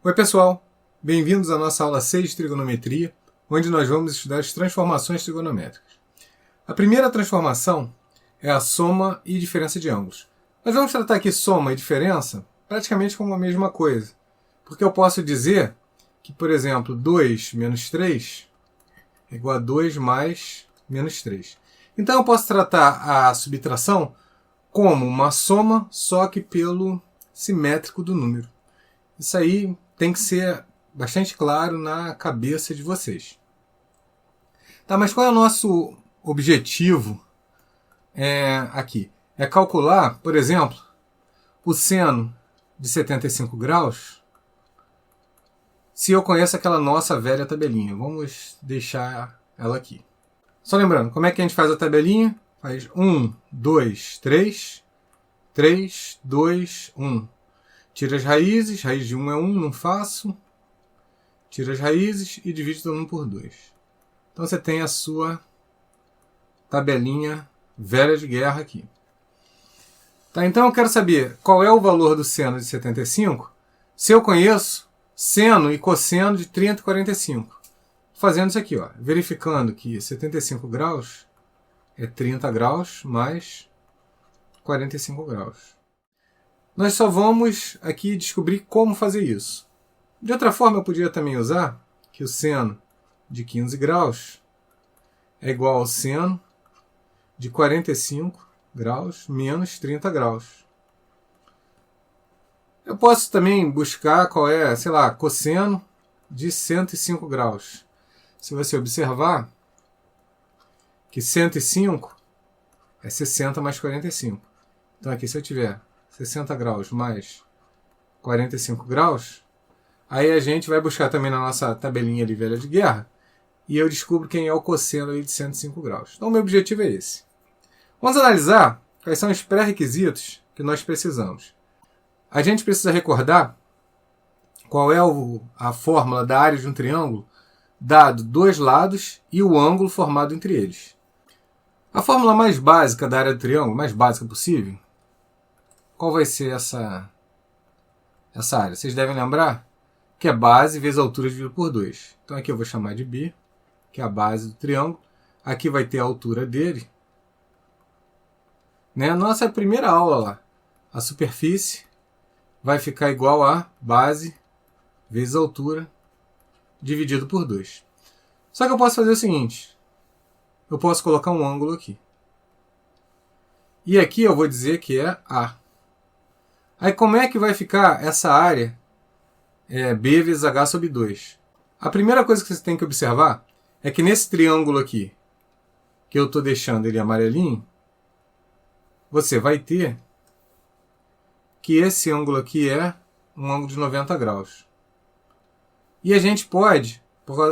Oi pessoal, bem-vindos à nossa aula 6 de trigonometria, onde nós vamos estudar as transformações trigonométricas. A primeira transformação é a soma e diferença de ângulos. Nós vamos tratar aqui soma e diferença praticamente como a mesma coisa, porque eu posso dizer que, por exemplo, 2 menos 3 é igual a 2 mais menos 3. Então eu posso tratar a subtração como uma soma, só que pelo simétrico do número. Isso aí tem que ser bastante claro na cabeça de vocês. Tá, mas qual é o nosso objetivo aqui? É calcular, por exemplo, o seno de 75 graus, se eu conheço aquela nossa velha tabelinha. Vamos deixar ela aqui. Só lembrando, como é que a gente faz a tabelinha? Faz 1, 2, 3, 3, 2, 1. Tira as raízes, raiz de 1 é 1, não faço. Tira as raízes e divide todo mundo por 2. Então você tem a sua tabelinha velha de guerra aqui. Tá, então eu quero saber qual é o valor do seno de 75, se eu conheço seno e cosseno de 30 e 45. Fazendo isso aqui, ó, verificando que 75 graus é 30 graus mais 45 graus. Nós só vamos aqui descobrir como fazer isso. De outra forma, eu podia também usar que o seno de 15 graus é igual ao seno de 45 graus menos 30 graus. Eu posso também buscar qual é, sei lá, cosseno de 105 graus. Se você observar que 105 é 60 mais 45. Então aqui, se eu tiver 60 graus mais 45 graus, aí a gente vai buscar também na nossa tabelinha ali velha de guerra, e eu descubro quem é o cosseno ali de 105 graus. Então o meu objetivo é esse. Vamos analisar quais são os pré-requisitos que nós precisamos. A gente precisa recordar qual é a fórmula da área de um triângulo, dado dois lados e o ângulo formado entre eles. A fórmula mais básica da área do triângulo, mais básica possível, qual vai ser essa área? Vocês devem lembrar que é base vezes a altura dividido por 2. Então aqui eu vou chamar de B, que é a base do triângulo. Aqui vai ter a altura dele. Nossa primeira aula lá. A superfície vai ficar igual a base vezes a altura dividido por 2. Só que eu posso fazer o seguinte. Eu posso colocar um ângulo aqui. E aqui eu vou dizer que é A. Aí como é que vai ficar essa área B vezes H sobre 2? A primeira coisa que você tem que observar é que nesse triângulo aqui, que eu estou deixando ele amarelinho, você vai ter que esse ângulo aqui é um ângulo de 90 graus. E a gente pode,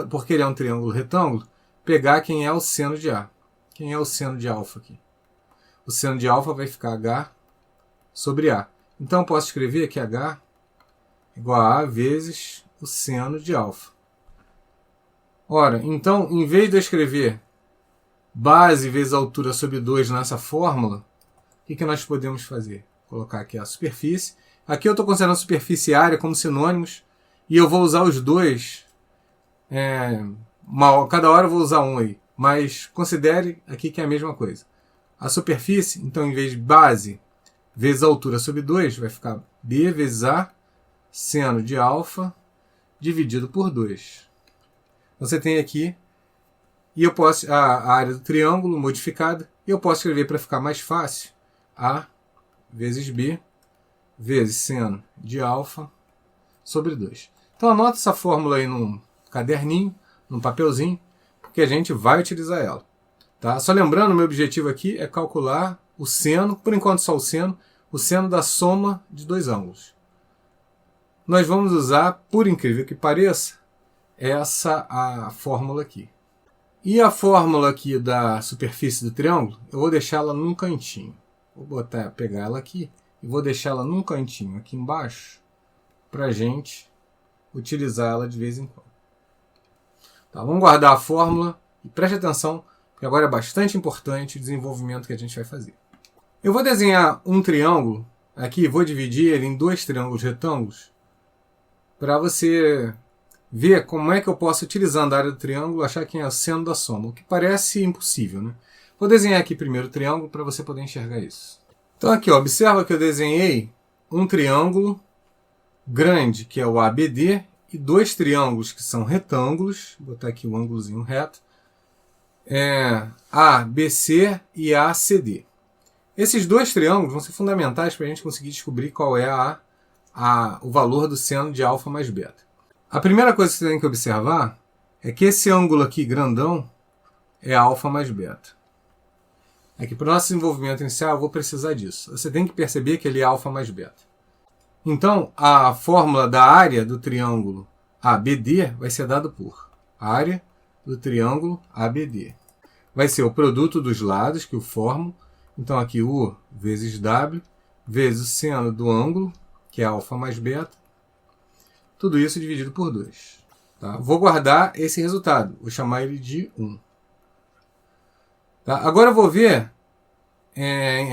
porque ele é um triângulo retângulo, pegar quem é o seno de A. Quem é o seno de alfa aqui? O seno de alfa vai ficar H sobre A. Então eu posso escrever que H é igual a A vezes o seno de alfa. Ora, então, em vez de eu escrever base vezes a altura sobre 2 nessa fórmula, o que nós podemos fazer? Colocar aqui a superfície. Aqui eu estou considerando superfície e área como sinônimos, e eu vou usar os dois. Cada hora eu vou usar um aí, mas considere aqui que é a mesma coisa. A superfície, então, em vez de base vezes a altura sobre 2, vai ficar B vezes A, seno de alfa, dividido por 2. Você tem aqui, e eu posso a área do triângulo modificada, e eu posso escrever para ficar mais fácil, A vezes B, vezes seno de alfa, sobre 2. Então anota essa fórmula aí num caderninho, num papelzinho, porque a gente vai utilizar ela. Tá? Só lembrando, o meu objetivo aqui é calcular o seno, por enquanto só o seno da soma de dois ângulos. Nós vamos usar, por incrível que pareça, a fórmula aqui. E a fórmula aqui da superfície do triângulo, eu vou deixá-la num cantinho. Vou pegar ela aqui e vou deixá-la num cantinho aqui embaixo para a gente utilizar ela de vez em quando. Tá, vamos guardar a fórmula e preste atenção, porque agora é bastante importante o desenvolvimento que a gente vai fazer. Eu vou desenhar um triângulo aqui, vou dividir ele em dois triângulos retângulos para você ver como é que eu posso, utilizando a área do triângulo, achar quem é o seno da soma, o que parece impossível, né? Vou desenhar aqui primeiro o triângulo para você poder enxergar isso. Então aqui, ó, observa que eu desenhei um triângulo grande, que é o ABD, e dois triângulos que são retângulos, vou botar aqui o ângulozinho reto, ABC e ACD. Esses dois triângulos vão ser fundamentais para a gente conseguir descobrir qual é o valor do seno de alfa mais beta. A primeira coisa que você tem que observar é que esse ângulo aqui grandão é alfa mais beta. Aqui, para o nosso desenvolvimento inicial, eu vou precisar disso. Você tem que perceber que ele é alfa mais beta. Então, a fórmula da área do triângulo ABD vai ser dada por área do triângulo ABD. Vai ser o produto dos lados que o formam. Então, aqui U vezes W, vezes o seno do ângulo, que é alfa mais beta. Tudo isso dividido por 2. Tá? Vou guardar esse resultado. Vou chamar ele de 1. Tá? Agora eu vou ver,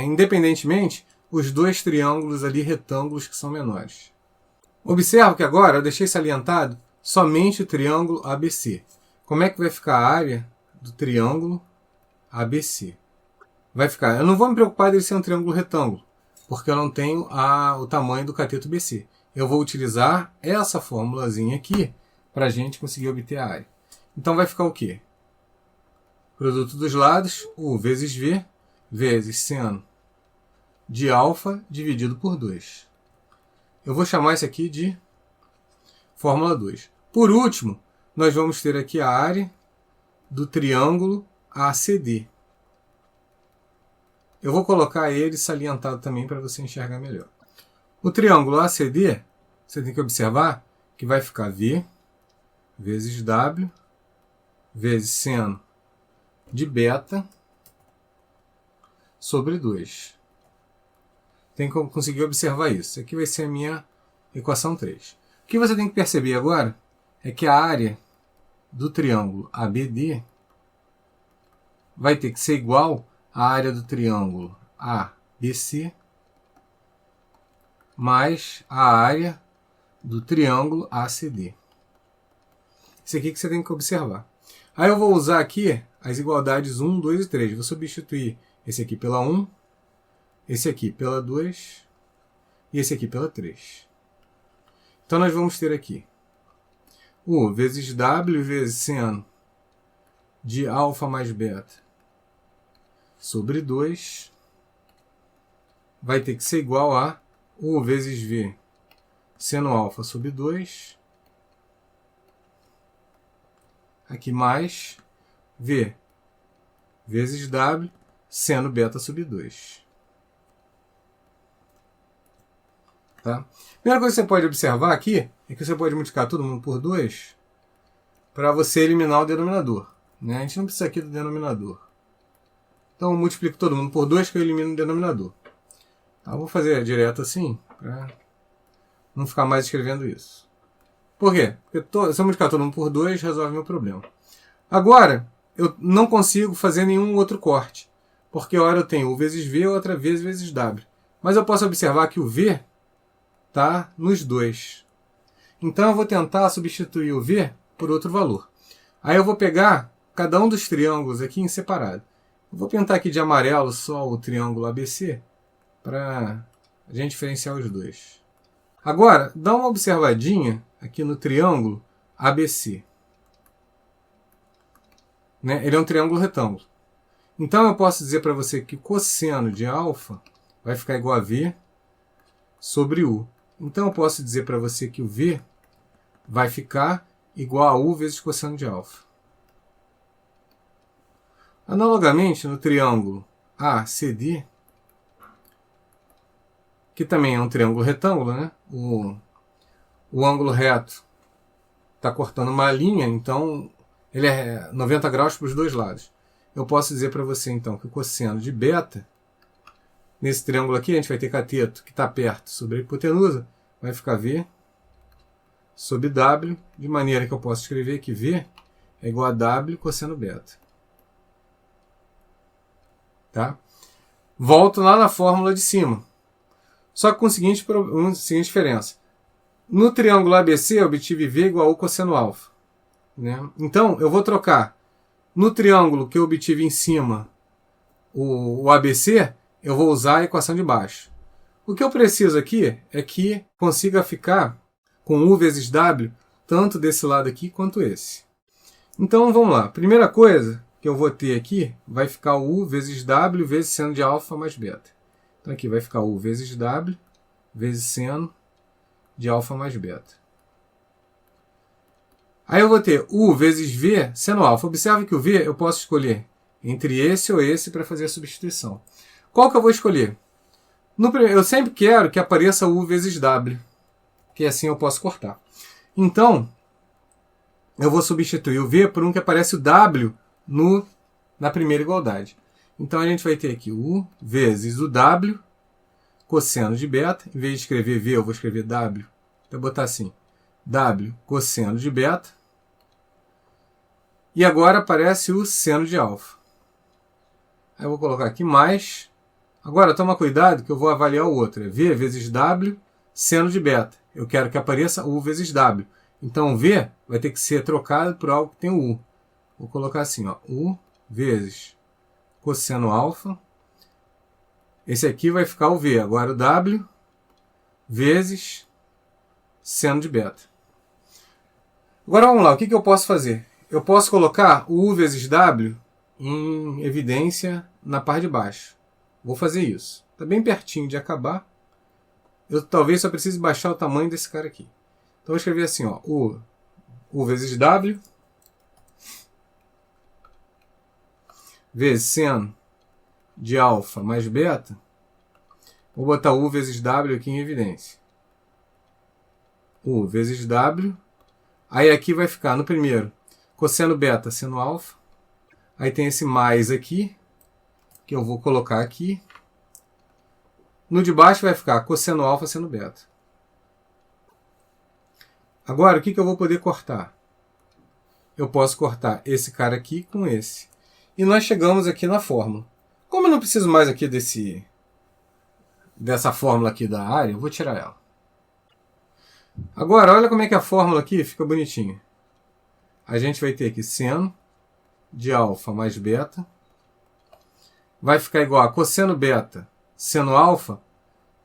independentemente, os dois triângulos ali, retângulos, que são menores. Observa que agora eu deixei salientado somente o triângulo ABC. Como é que vai ficar a área do triângulo ABC? Vai ficar, eu não vou me preocupar dele ser um triângulo retângulo, porque eu não tenho o tamanho do cateto BC. Eu vou utilizar essa formulazinha aqui para a gente conseguir obter a área. Então vai ficar o quê? Produto dos lados, U vezes V, vezes seno de alfa dividido por 2. Eu vou chamar isso aqui de fórmula 2. Por último, nós vamos ter aqui a área do triângulo ACD. Eu vou colocar ele salientado também para você enxergar melhor. O triângulo ACD, você tem que observar que vai ficar V vezes W vezes seno de beta sobre 2. Tem que conseguir observar isso. Aqui vai ser a minha equação 3. O que você tem que perceber agora é que a área do triângulo ABD vai ter que ser igual à área do triângulo ABC mais a área do triângulo ACD. Isso aqui que você tem que observar. Aí eu vou usar aqui as igualdades 1, 2 e 3. Vou substituir esse aqui pela 1, esse aqui pela 2 e esse aqui pela 3. Então nós vamos ter aqui U vezes W vezes seno de alfa mais beta sobre 2 vai ter que ser igual a U vezes V seno alfa sobre 2, aqui mais V vezes W seno beta sobre 2. Tá? Primeira coisa que você pode observar aqui é que você pode multiplicar todo mundo por 2 para você eliminar o denominador. Né? A gente não precisa aqui do denominador. Então eu multiplico todo mundo por 2 que eu elimino o denominador. Tá? Eu vou fazer direto assim, para não ficar mais escrevendo isso. Por quê? Porque se eu multiplicar todo mundo por 2, resolve meu problema. Agora, eu não consigo fazer nenhum outro corte. Porque ora eu tenho U vezes V, outra vezes W. Mas eu posso observar que o V está nos dois. Então eu vou tentar substituir o V por outro valor. Aí eu vou pegar cada um dos triângulos aqui em separado. Eu vou pintar aqui de amarelo só o triângulo ABC para a gente diferenciar os dois. Agora, dá uma observadinha aqui no triângulo ABC. Né? Ele é um triângulo retângulo. Então eu posso dizer para você que o cosseno de alfa vai ficar igual a V sobre U. Então eu posso dizer para você que o V vai ficar igual a U vezes cosseno de alfa. Analogamente, no triângulo ACD, que também é um triângulo retângulo, né? O ângulo reto está cortando uma linha, então ele é 90 graus para os dois lados. Eu posso dizer para você, então, que o cosseno de beta, nesse triângulo aqui, a gente vai ter cateto que está perto sobre a hipotenusa, vai ficar V sobre W, de maneira que eu posso escrever que V é igual a W cosseno beta. Tá? Volto lá na fórmula de cima. Só que com a seguinte diferença. No triângulo ABC, eu obtive V igual a U cosseno alfa. Né? Então, eu vou trocar no triângulo que eu obtive em cima o ABC, eu vou usar a equação de baixo. O que eu preciso aqui é que consiga ficar com U vezes W, tanto desse lado aqui quanto esse. Então, vamos lá. Primeira coisa que eu vou ter aqui vai ficar U vezes W vezes seno de alfa mais beta. Então, aqui vai ficar U vezes W vezes seno de alfa mais beta. Aí eu vou ter U vezes V seno alfa. Observe que o V eu posso escolher entre esse ou esse para fazer a substituição. Qual que eu vou escolher? Eu sempre quero que apareça U vezes W, que assim eu posso cortar. Então, eu vou substituir o V por um que aparece o W na primeira igualdade. Então, a gente vai ter aqui U vezes o W cosseno de beta. Em vez de escrever V, eu vou escrever W. Vou botar assim, W cosseno de beta. E agora aparece o seno de alfa. Aí eu vou colocar aqui mais. Agora, toma cuidado que eu vou avaliar o outro. É V vezes W seno de beta. Eu quero que apareça U vezes W. Então, V vai ter que ser trocado por algo que tem o U. Vou colocar assim, ó, U vezes cosseno alfa. Esse aqui vai ficar o V. Agora o W vezes seno de beta. Agora vamos lá, o que eu posso fazer? Eu posso colocar o U vezes W em evidência na parte de baixo. Vou fazer isso. Está bem pertinho de acabar. Eu talvez só precise baixar o tamanho desse cara aqui. Então vou escrever assim, ó, U vezes W vezes seno de alfa mais beta. Vou botar U vezes W aqui em evidência. U vezes W. Aí aqui vai ficar, no primeiro, cosseno beta seno alfa. Aí tem esse mais aqui, que eu vou colocar aqui. No de baixo vai ficar cosseno alfa seno beta. Agora, o que eu vou poder cortar? Eu posso cortar esse cara aqui com esse. E nós chegamos aqui na fórmula. Como eu não preciso mais aqui dessa fórmula aqui da área, eu vou tirar ela. Agora, olha como é que a fórmula aqui fica bonitinha. A gente vai ter aqui seno de alfa mais beta. Vai ficar igual a cosseno beta seno alfa,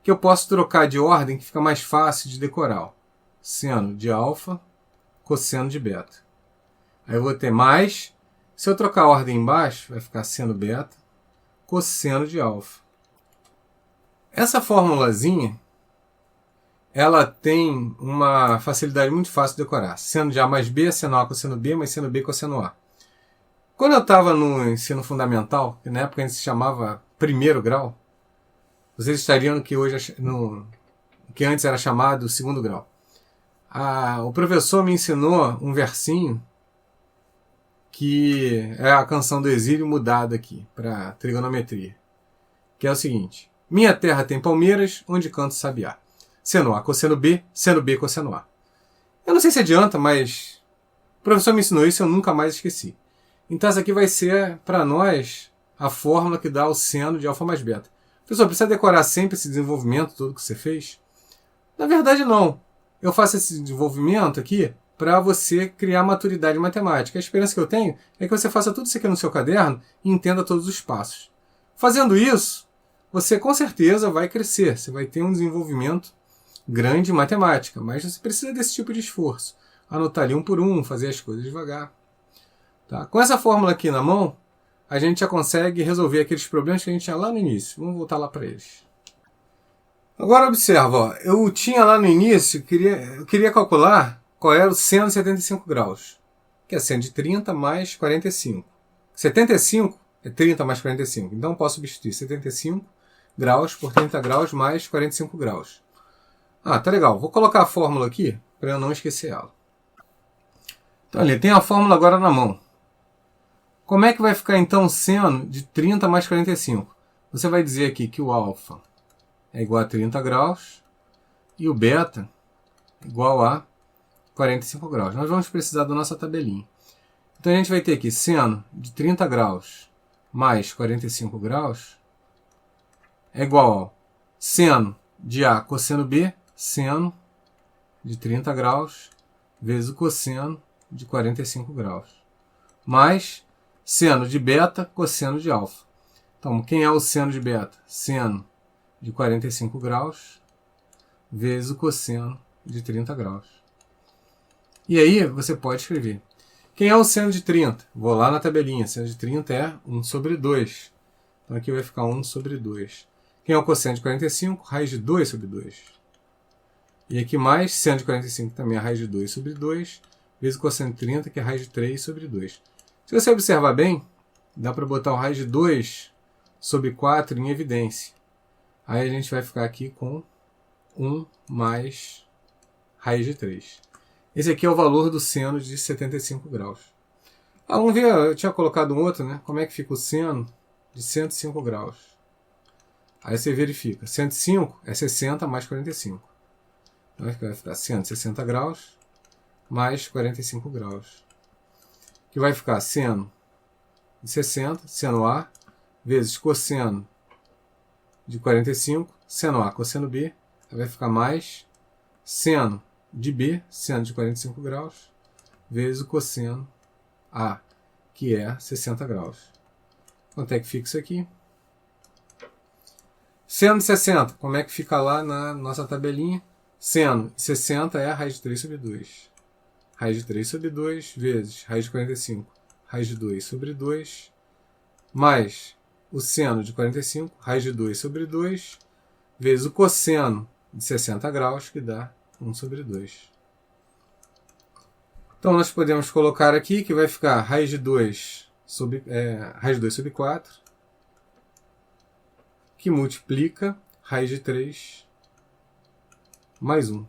que eu posso trocar de ordem que fica mais fácil de decorar. Seno de alfa, cosseno de beta. Aí eu vou ter mais. Se eu trocar a ordem embaixo, vai ficar seno beta, cosseno de alfa. Essa formulazinha, ela tem uma facilidade muito fácil de decorar. Seno de A mais B, seno A cosseno B, mais seno B cosseno A. Quando eu estava no ensino fundamental, que na época a gente se chamava primeiro grau, vocês estariam no que hoje que antes era chamado segundo grau. O professor me ensinou um versinho que é a canção do exílio mudada aqui para trigonometria, que é o seguinte: minha terra tem palmeiras, onde canto sabiá. Seno A cosseno B, seno B cosseno A. Eu não sei se adianta, mas o professor me ensinou isso e eu nunca mais esqueci. Então essa aqui vai ser, para nós, a fórmula que dá o seno de alfa mais beta. Professor, precisa decorar sempre esse desenvolvimento todo que você fez? Na verdade, não. Eu faço esse desenvolvimento aqui para você criar maturidade matemática. A esperança que eu tenho é que você faça tudo isso aqui no seu caderno e entenda todos os passos. Fazendo isso, você com certeza vai crescer. Você vai ter um desenvolvimento grande em matemática, mas você precisa desse tipo de esforço. Anotar ali um por um, fazer as coisas devagar. Tá? Com essa fórmula aqui na mão, a gente já consegue resolver aqueles problemas que a gente tinha lá no início. Vamos voltar lá para eles. Agora observa, ó, eu tinha lá no início, eu queria calcular qual era o seno de 75 graus, que é seno de 30 mais 45. 75 é 30 mais 45, então eu posso substituir 75 graus por 30 graus mais 45 graus. Tá legal, vou colocar a fórmula aqui para eu não esquecer ela. Então ali, tem a fórmula agora na mão. Como é que vai ficar então o seno de 30 mais 45? Você vai dizer aqui que o alfa é igual a 30 graus e o beta é igual a 45 graus. Nós vamos precisar da nossa tabelinha. Então a gente vai ter aqui seno de 30 graus mais 45 graus é igual ao seno de A cosseno B, seno de 30 graus vezes o cosseno de 45 graus. Mais seno de beta, cosseno de alfa. Então, quem é o seno de beta? Seno de 45 graus vezes o cosseno de 30 graus. E aí você pode escrever. Quem é o seno de 30? Vou lá na tabelinha. Seno de 30 é 1 sobre 2. Então aqui vai ficar 1 sobre 2. Quem é o cosseno de 45? Raiz de 2 sobre 2. E aqui mais, seno de 45 também é raiz de 2 sobre 2, vezes o cosseno de 30, que é raiz de 3 sobre 2. Se você observar bem, dá para botar o raiz de 2 sobre 4 em evidência. Aí a gente vai ficar aqui com 1 mais raiz de 3. Esse aqui é o valor do seno de 75 graus. Vamos ver, eu tinha colocado um outro, né? Como é que fica o seno de 105 graus? Aí você verifica. 105 é 60 mais 45. Então vai ficar 160 graus mais 45 graus. Que vai ficar seno de 60, seno A, vezes cosseno de 45, seno A, cosseno B, aí vai ficar mais seno de B, seno de 45 graus, vezes o cosseno A, que é 60 graus. Quanto é que fica isso aqui? Seno de 60, como é que fica lá na nossa tabelinha? Seno de 60 é a raiz de 3 sobre 2. Raiz de 3 sobre 2 vezes raiz de 45, raiz de 2 sobre 2, mais o seno de 45, raiz de 2 sobre 2, vezes o cosseno de 60 graus, que dá 1 sobre 2. Então, nós podemos colocar aqui que vai ficar raiz de 2 sobre 4, que multiplica raiz de 3 mais 1.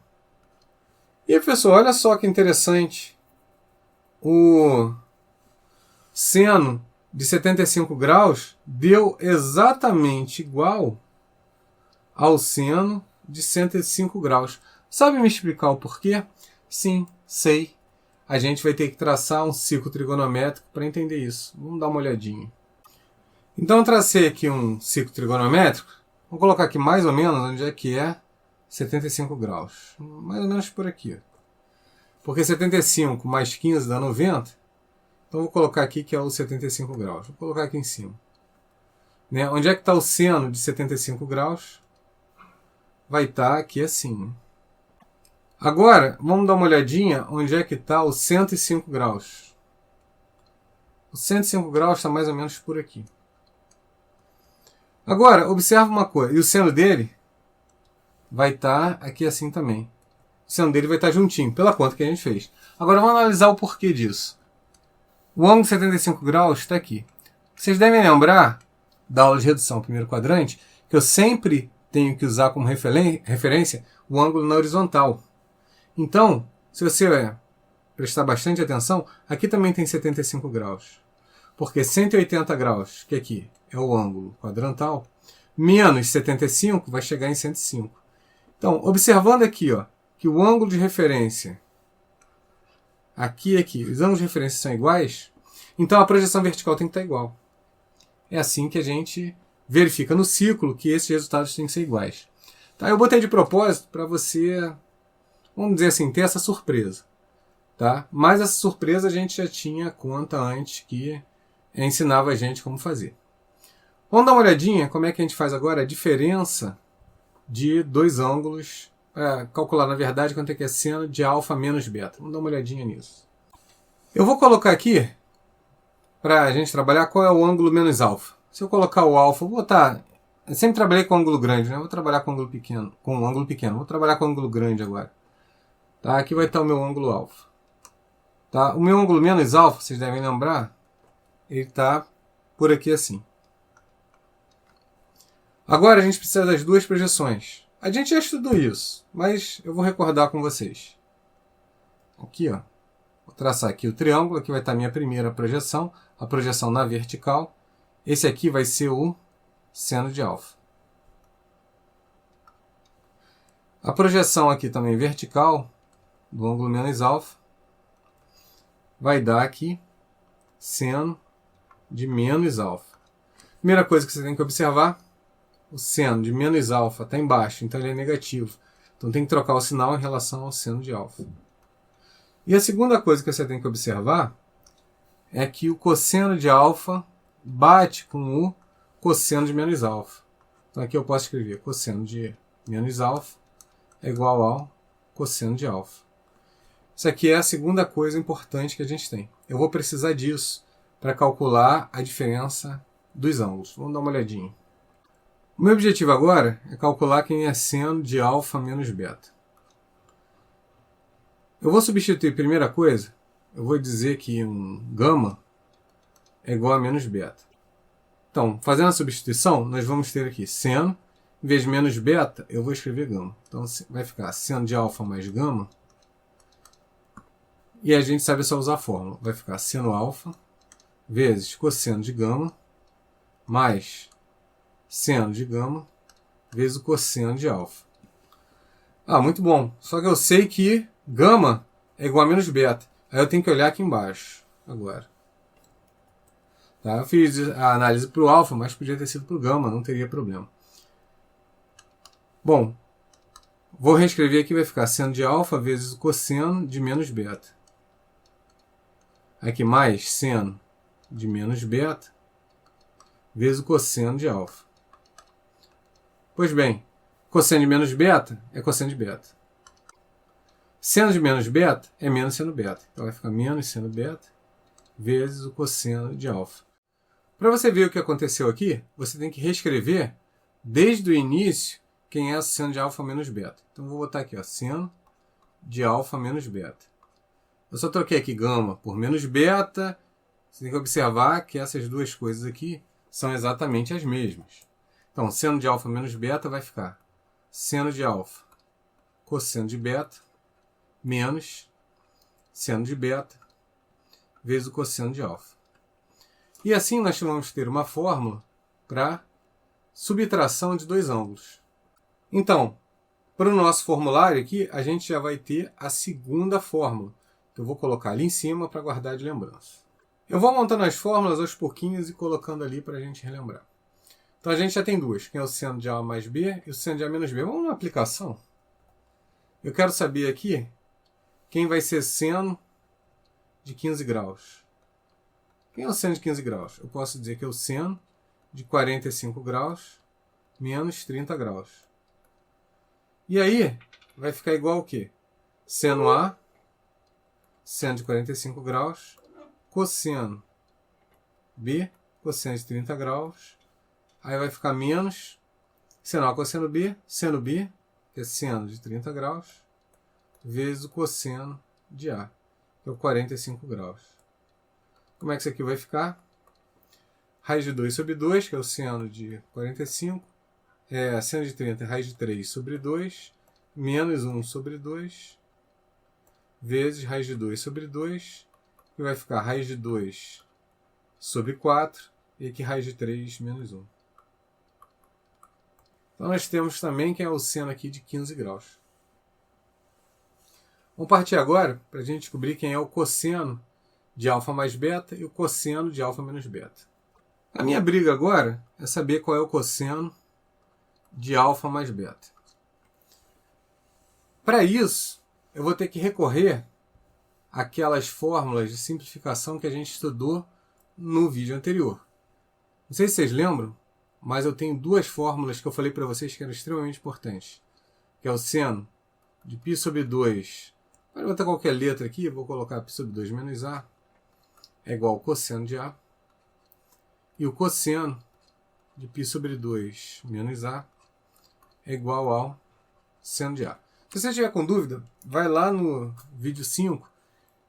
E, professor, olha só que interessante. O seno de 75 graus deu exatamente igual ao seno de 105 graus. Sabe me explicar o porquê? Sim, sei. A gente vai ter que traçar um círculo trigonométrico para entender isso. Vamos dar uma olhadinha. Então, eu tracei aqui um círculo trigonométrico. Vou colocar aqui mais ou menos onde é que é 75 graus. Mais ou menos por aqui. Porque 75 mais 15 dá 90. Então, vou colocar aqui que é o 75 graus. Vou colocar aqui em cima. Né? Onde é que está o seno de 75 graus? Vai estar aqui assim. Agora, vamos dar uma olhadinha onde é que está o 105 graus. O 105 graus está mais ou menos por aqui. Agora, observa uma coisa. E o seno dele vai estar aqui assim também. O seno dele vai estar juntinho, pela conta que a gente fez. Agora, vamos analisar o porquê disso. O ângulo de 75 graus está aqui. Vocês devem lembrar da aula de redução primeiro quadrante que eu sempre tenho que usar como referência o ângulo na horizontal. Então, se você prestar bastante atenção, aqui também tem 75 graus. Porque 180 graus, que aqui é o ângulo quadrantal, menos 75 vai chegar em 105. Então, observando aqui, ó, que o ângulo de referência aqui e aqui, os ângulos de referência são iguais, então a projeção vertical tem que estar igual. É assim que a gente verifica no círculo que esses resultados têm que ser iguais. Tá? Eu botei de propósito para você, vamos dizer assim, ter essa surpresa. Tá? Mas essa surpresa a gente já tinha conta antes que ensinava a gente como fazer. Vamos dar uma olhadinha como é que a gente faz agora a diferença de dois ângulos, para calcular, na verdade, quanto é que é seno de alfa menos beta. Vamos dar uma olhadinha nisso. Eu vou colocar aqui, para a gente trabalhar, qual é o ângulo menos alfa. Se eu colocar o alfa, vou botar... Eu sempre trabalhei com ângulo grande, né? Vou trabalhar com ângulo pequeno. Vou trabalhar com ângulo grande agora. Tá? Aqui vai estar o meu ângulo alfa. Tá? O meu ângulo menos alfa, vocês devem lembrar, ele está por aqui assim. Agora a gente precisa das duas projeções. A gente já estudou isso, mas eu vou recordar com vocês. Aqui, ó. Vou traçar aqui o triângulo, aqui vai estar a minha primeira projeção, a projeção na vertical. Esse aqui vai ser o seno de alfa. A projeção aqui também vertical, do ângulo menos alfa, vai dar aqui seno de menos alfa. Primeira coisa que você tem que observar, o seno de menos alfa está embaixo, então ele é negativo. Então tem que trocar o sinal em relação ao seno de alfa. E a segunda coisa que você tem que observar é que o cosseno de alfa bate com o cosseno de menos alfa. Então aqui eu posso escrever cosseno de menos alfa é igual ao cosseno de alfa. Isso aqui é a segunda coisa importante que a gente tem. Eu vou precisar disso para calcular a diferença dos ângulos. Vamos dar uma olhadinha. O meu objetivo agora é calcular quem é seno de alfa menos beta. Eu vou substituir, primeira coisa, eu vou dizer que um gama é igual a menos beta. Então, fazendo a substituição, nós vamos ter aqui seno, em vez de menos beta, eu vou escrever gama. Então, vai ficar seno de alfa mais gama. E a gente sabe só usar a fórmula. Vai ficar seno alfa vezes cosseno de gama mais seno de gama vezes o cosseno de alfa. Ah, muito bom. Só que eu sei que gama é igual a menos beta. Aí eu tenho que olhar aqui embaixo agora. Tá? Eu fiz a análise para o alfa, mas podia ter sido para o gama, não teria problema. Bom, vou reescrever aqui, vai ficar seno de alfa vezes o cosseno de menos beta. Aqui mais seno de menos beta vezes o cosseno de alfa. Pois bem, cosseno de menos beta é cosseno de beta. Seno de menos beta é menos seno beta. Então vai ficar menos seno beta vezes o cosseno de alfa. Para você ver o que aconteceu aqui, você tem que reescrever desde o início quem é o seno de alfa menos beta. Então vou botar aqui, ó, seno de alfa menos beta. Eu só troquei aqui gama por menos beta. Você tem que observar que essas duas coisas aqui são exatamente as mesmas. Então, seno de alfa menos beta vai ficar seno de alfa cosseno de beta menos seno de beta vezes o cosseno de alfa. E assim nós vamos ter uma fórmula para subtração de dois ângulos. Então, para o nosso formulário aqui, a gente já vai ter a segunda fórmula. Eu vou colocar ali em cima para guardar de lembrança. Eu vou montando as fórmulas aos pouquinhos e colocando ali para a gente relembrar. Então a gente já tem duas, que é o seno de A mais B e o seno de A menos B. Vamos na aplicação. Eu quero saber aqui quem vai ser seno de 15 graus. Quem é o seno de 15 graus? Eu posso dizer que é o seno de 45 graus menos 30 graus. E aí vai ficar igual o quê? Seno A, seno de 45 graus, cosseno B, cosseno de 30 graus. Aí vai ficar menos seno A cosseno B, que é seno de 30 graus, vezes o cosseno de A, que é o 45 graus. Como é que isso aqui vai ficar? Raiz de 2 sobre 2, que é o seno de 45, seno de 30 é raiz de 3 sobre 2, menos 1 sobre 2, vezes raiz de 2 sobre 2, que vai ficar raiz de 2 sobre 4, e aqui raiz de 3 menos 1. Então nós temos também que é o seno aqui de 15 graus. Vamos partir agora para a gente descobrir quem é o cosseno de alfa mais beta e o cosseno de alfa menos beta. A minha briga agora é saber qual é o cosseno de alfa mais beta. Para isso, eu vou ter que recorrer àquelas fórmulas de simplificação que a gente estudou no vídeo anterior. Não sei se vocês lembram, mas eu tenho duas fórmulas que eu falei para vocês que eram extremamente importantes. Que é o seno de π sobre 2. Pode botar qualquer letra aqui, vou colocar π sobre 2 menos A. É igual ao cosseno de A. E o cosseno de π sobre 2 menos A é igual ao seno de A. Se você tiver com dúvida, vai lá no vídeo 5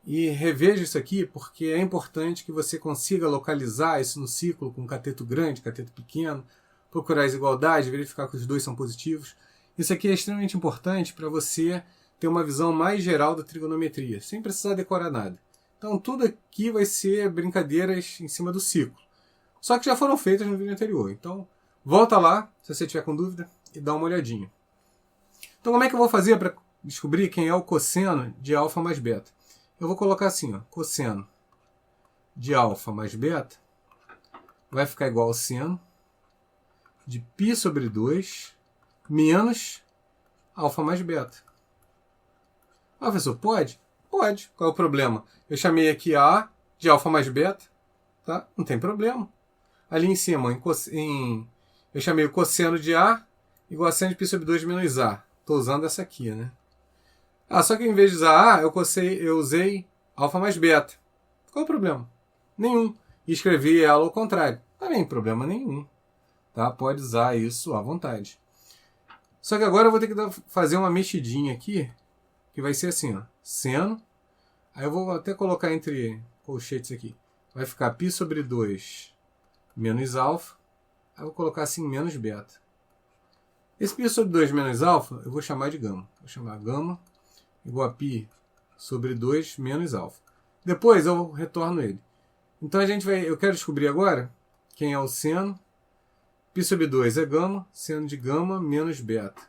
e reveja isso aqui, porque é importante que você consiga localizar isso no ciclo com cateto grande, cateto pequeno, procurar as igualdades, verificar que os dois são positivos. Isso aqui é extremamente importante para você ter uma visão mais geral da trigonometria, sem precisar decorar nada. Então tudo aqui vai ser brincadeiras em cima do ciclo. Só que já foram feitas no vídeo anterior. Então volta lá, se você tiver com dúvida, e dá uma olhadinha. Então como é que eu vou fazer para descobrir quem é o cosseno de alfa mais beta? Eu vou colocar assim, ó, cosseno de alfa mais beta vai ficar igual ao seno de π sobre 2 menos alfa mais beta. Ah, professor, pode? Pode. Qual é o problema? Eu chamei aqui A de alfa mais beta, tá? Não tem problema. Ali em cima, eu chamei o cosseno de A igual a seno de π sobre 2 menos A. Estou usando essa aqui, né? Ah, só que em vez de usar A, eu usei alfa mais beta. Qual é o problema? Nenhum. E escrevi ela ao contrário. Também problema nenhum. Tá? Pode usar isso à vontade. Só que agora eu vou ter que fazer uma mexidinha aqui, que vai ser assim, ó, seno. Aí eu vou até colocar entre colchetes aqui. Vai ficar π sobre 2 menos alfa. Aí eu vou colocar assim menos beta. Esse π sobre 2 menos alfa eu vou chamar de gama. Vou chamar gama igual a π sobre 2 menos alfa. Depois eu retorno ele. Então eu quero descobrir agora quem é o seno. π sobre 2 é gama, seno de gama menos beta.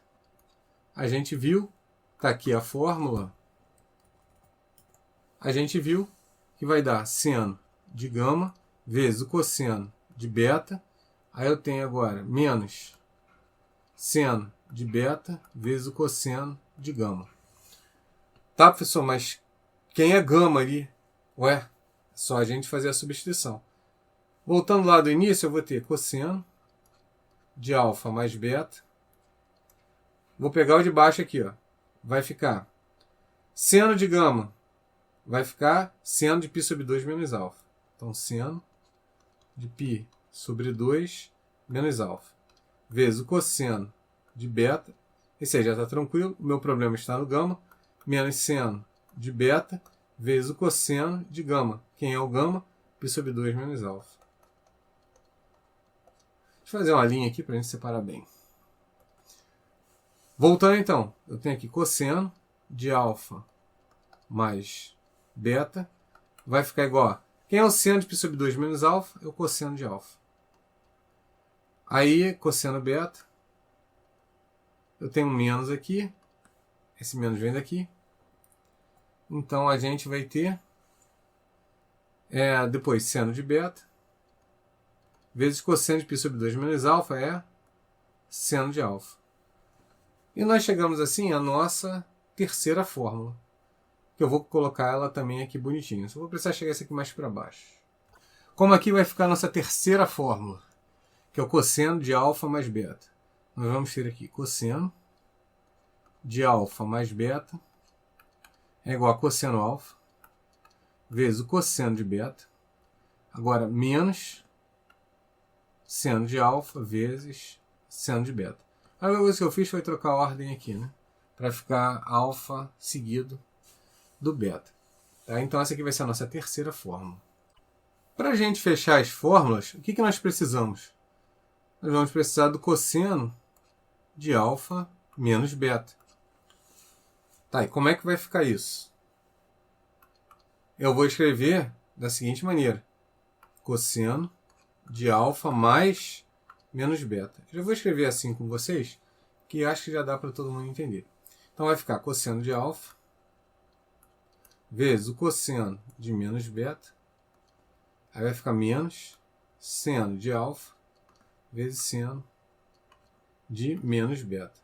A gente viu, está aqui a fórmula. A gente viu que vai dar seno de gama vezes o cosseno de beta. Aí eu tenho agora menos seno de beta vezes o cosseno de gama. Tá, professor, mas quem é gama ali? Ué, é só a gente fazer a substituição. Voltando lá do início, eu vou ter cosseno de alfa mais beta. Vou pegar o de baixo aqui, ó. Vai ficar seno de gama. Vai ficar seno de π sobre 2 menos alfa. Então, seno de π sobre 2 menos alfa. Vezes o cosseno de beta. Esse aí já está tranquilo. O meu problema está no gama. Menos seno de beta vezes o cosseno de gama. Quem é o gama? π sobre 2 menos alfa. Deixa eu fazer uma linha aqui para a gente separar bem. Voltando então, eu tenho aqui cosseno de alfa mais beta. Vai ficar igual a... Quem é o seno de π sobre 2 menos alfa? É o cosseno de alfa. Aí, cosseno beta. Eu tenho um menos aqui. Esse menos vem daqui. Então, a gente vai ter... depois, seno de beta. Vezes cosseno de π sobre 2 menos alfa é seno de alfa. E nós chegamos assim à nossa terceira fórmula. Que eu vou colocar ela também aqui bonitinha. Só vou precisar chegar esse aqui mais para baixo. Como aqui vai ficar a nossa terceira fórmula, que é o cosseno de alfa mais beta. Nós vamos ter aqui cosseno de alfa mais beta é igual a cosseno alfa vezes o cosseno de beta. Agora, menos seno de alfa vezes seno de beta. A única coisa que eu fiz foi trocar a ordem aqui, né? Para ficar alfa seguido do beta. Tá? Então essa aqui vai ser a nossa terceira fórmula. Para a gente fechar as fórmulas, o que nós precisamos? Nós vamos precisar do cosseno de alfa menos beta. Tá, e como é que vai ficar isso? Eu vou escrever da seguinte maneira. Cosseno de alfa mais menos beta. Eu já vou escrever assim com vocês, que acho que já dá para todo mundo entender. Então vai ficar cosseno de alfa vezes o cosseno de menos beta. Aí vai ficar menos seno de alfa vezes seno de menos beta.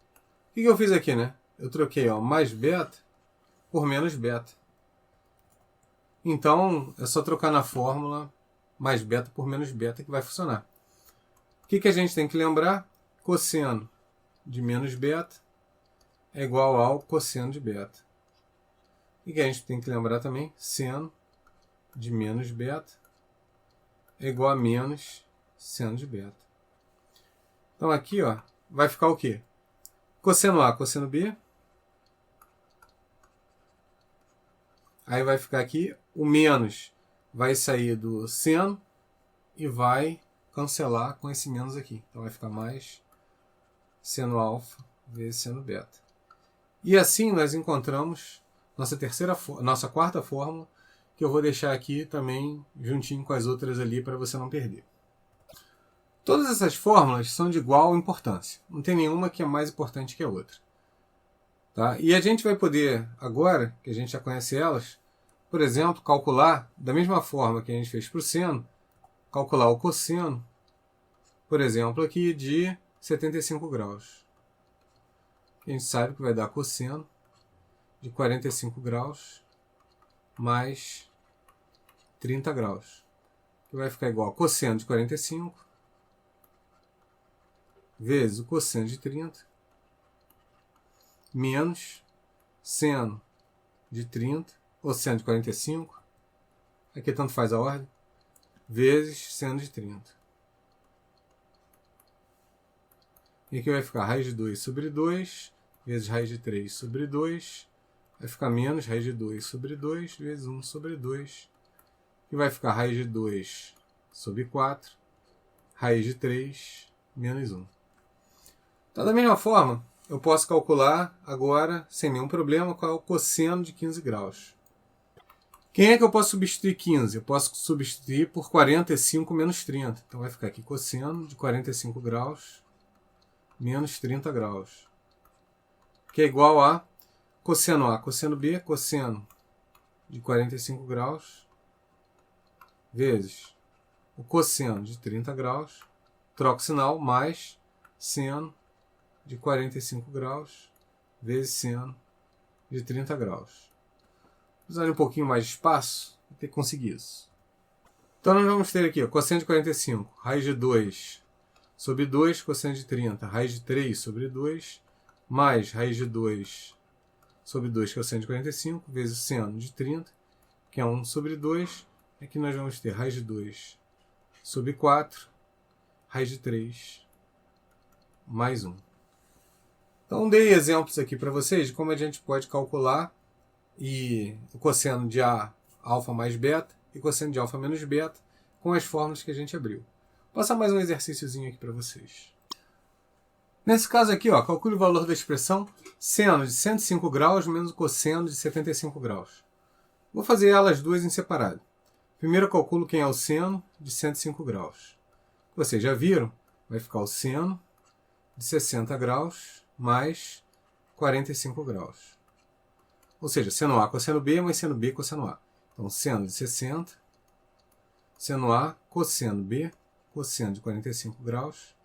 O que eu fiz aqui, né? Eu troquei mais beta por menos beta. Então, é só trocar na fórmula mais beta por menos beta que vai funcionar. O que a gente tem que lembrar? Cosseno de menos beta é igual ao cosseno de beta. E que a gente tem que lembrar também? Seno de menos beta é igual a menos seno de beta. Então aqui vai ficar o quê? Cosseno A, cosseno B. Aí vai ficar aqui, o menos vai sair do seno e vai cancelar com esse menos aqui. Então vai ficar mais seno alfa vezes seno beta. E assim nós encontramos nossa quarta fórmula, que eu vou deixar aqui também juntinho com as outras ali para você não perder. Todas essas fórmulas são de igual importância. Não tem nenhuma que é mais importante que a outra. Tá? E a gente vai poder, agora que a gente já conhece elas, por exemplo, calcular, da mesma forma que a gente fez para o seno, calcular o cosseno, por exemplo, aqui de 75 graus. A gente sabe que vai dar cosseno de 45 graus mais 30 graus. Que vai ficar igual a cosseno de 45 vezes o cosseno de 30 menos seno de 30, ou seno de 45, aqui tanto faz a ordem, vezes seno de 30. E aqui vai ficar raiz de 2 sobre 2, vezes raiz de 3 sobre 2, vai ficar menos raiz de 2 sobre 2, vezes 1 sobre 2, que vai ficar raiz de 2 sobre 4, raiz de 3, menos 1. Então, da mesma forma, eu posso calcular agora, sem nenhum problema, qual é o cosseno de 15 graus. Quem é que eu posso substituir 15? Eu posso substituir por 45 menos 30. Então vai ficar aqui cosseno de 45 graus menos 30 graus. Que é igual a cosseno B, cosseno de 45 graus, vezes o cosseno de 30 graus, troco o sinal, mais seno de 45 graus, vezes seno de 30 graus. Usando um pouquinho mais de espaço, vou ter que conseguir isso. Então nós vamos ter aqui, ó, cosseno de 45, raiz de 2 sobre 2, cosseno de 30, raiz de 3 sobre 2, mais raiz de 2 sobre 2, que é o seno de 45, vezes o seno de 30, que é 1 sobre 2. Aqui nós vamos ter raiz de 2 sobre 4, raiz de 3, mais 1. Então dei exemplos aqui para vocês de como a gente pode calcular o cosseno de A alfa mais beta e cosseno de alfa menos beta com as fórmulas que a gente abriu. Vou passar mais um exercíciozinho aqui para vocês. Nesse caso aqui, ó, calcule o valor da expressão seno de 105 graus menos o cosseno de 75 graus. Vou fazer elas duas em separado. Primeiro eu calculo quem é o seno de 105 graus. Vocês já viram? Vai ficar o seno de 60 graus mais 45 graus. Ou seja, seno A cosseno B mais seno B cosseno A. Então, seno de 60, seno A cosseno B, cosseno de 45 graus.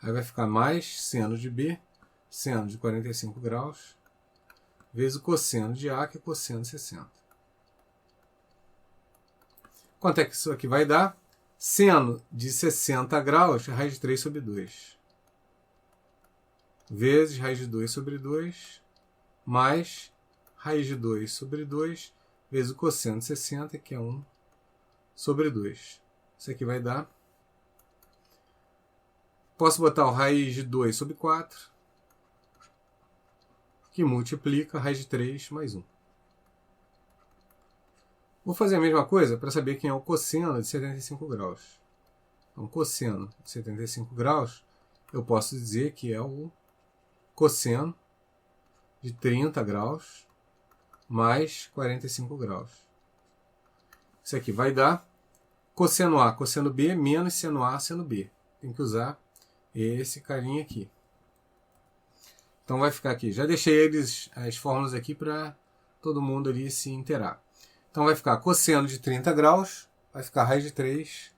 Aí vai ficar mais seno de B, seno de 45 graus, vezes o cosseno de A, que é cosseno de 60. Quanto é que isso aqui vai dar? Seno de 60 graus, raiz de 3 sobre 2. Vezes raiz de 2 sobre 2, mais raiz de 2 sobre 2, vezes o cosseno de 60, que é 1 sobre 2. Isso aqui vai dar... Posso botar o raiz de 2 sobre 4, que multiplica a raiz de 3 mais 1. Vou fazer a mesma coisa para saber quem é o cosseno de 75 graus. Então, cosseno de 75 graus, eu posso dizer que é o cosseno de 30 graus mais 45 graus. Isso aqui vai dar cosseno A, cosseno B, menos seno A, seno B. Tem que usar esse carinha aqui. Então vai ficar aqui. Já deixei as fórmulas aqui para todo mundo ali se inteirar. Então vai ficar cosseno de 30 graus, vai ficar raiz de 3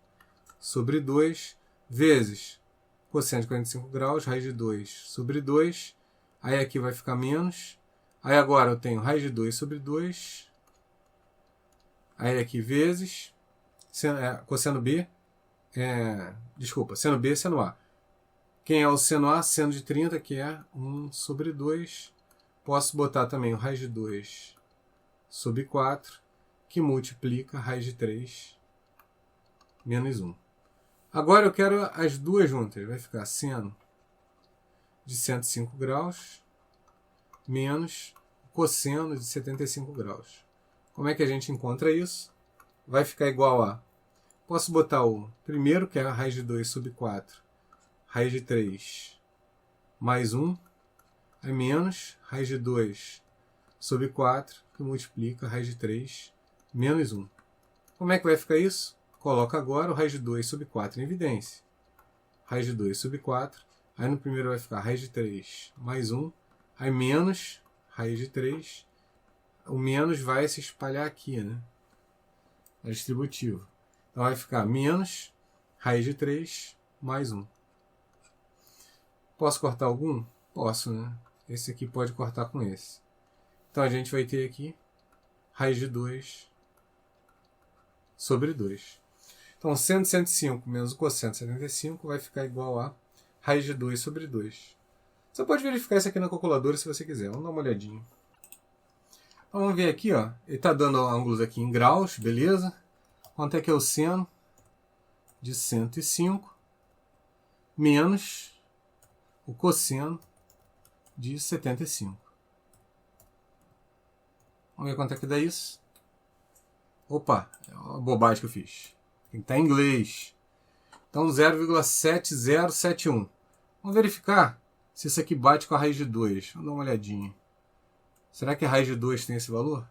sobre 2, vezes cosseno de 45 graus, raiz de 2 sobre 2. Aí aqui vai ficar menos. Aí agora eu tenho raiz de 2 sobre 2. Aí aqui vezes cosseno B. Seno B, seno A. Quem é o seno A? Seno de 30, que é 1 sobre 2. Posso botar também o raiz de 2 sobre 4, que multiplica a raiz de 3 menos 1. Agora eu quero as duas juntas. Vai ficar seno de 105 graus menos cosseno de 75 graus. Como é que a gente encontra isso? Vai ficar igual a... Posso botar o primeiro, que é a raiz de 2 sobre 4, raiz de 3 mais 1, é menos raiz de 2 sobre 4, que multiplica a raiz de 3 menos 1. Como é que vai ficar isso? Coloca agora o raiz de 2 sobre 4 em evidência. Raiz de 2 sobre 4, aí no primeiro vai ficar raiz de 3 mais 1, aí menos raiz de 3, o menos vai se espalhar aqui, né? É distributivo. Então vai ficar menos raiz de 3 mais 1. Posso cortar algum? Posso, né? esse aqui pode cortar com esse. Então a gente vai ter aqui raiz de 2 sobre 2. Então, seno de 105 menos o cosseno de 75 vai ficar igual a raiz de 2 sobre 2. Você pode verificar isso aqui na calculadora se você quiser. Vamos dar uma olhadinha. Então, vamos ver aqui, ó. Ele está dando ângulos aqui em graus, beleza? Quanto é que é o seno de 105 menos o cosseno de 75. Vamos ver quanto é que dá isso. Opa, é uma bobagem que eu fiz. Tem que estar em inglês. Então 0,7071. Vamos verificar se isso aqui bate com a raiz de 2. Vamos dar uma olhadinha. Será que a raiz de 2 tem esse valor?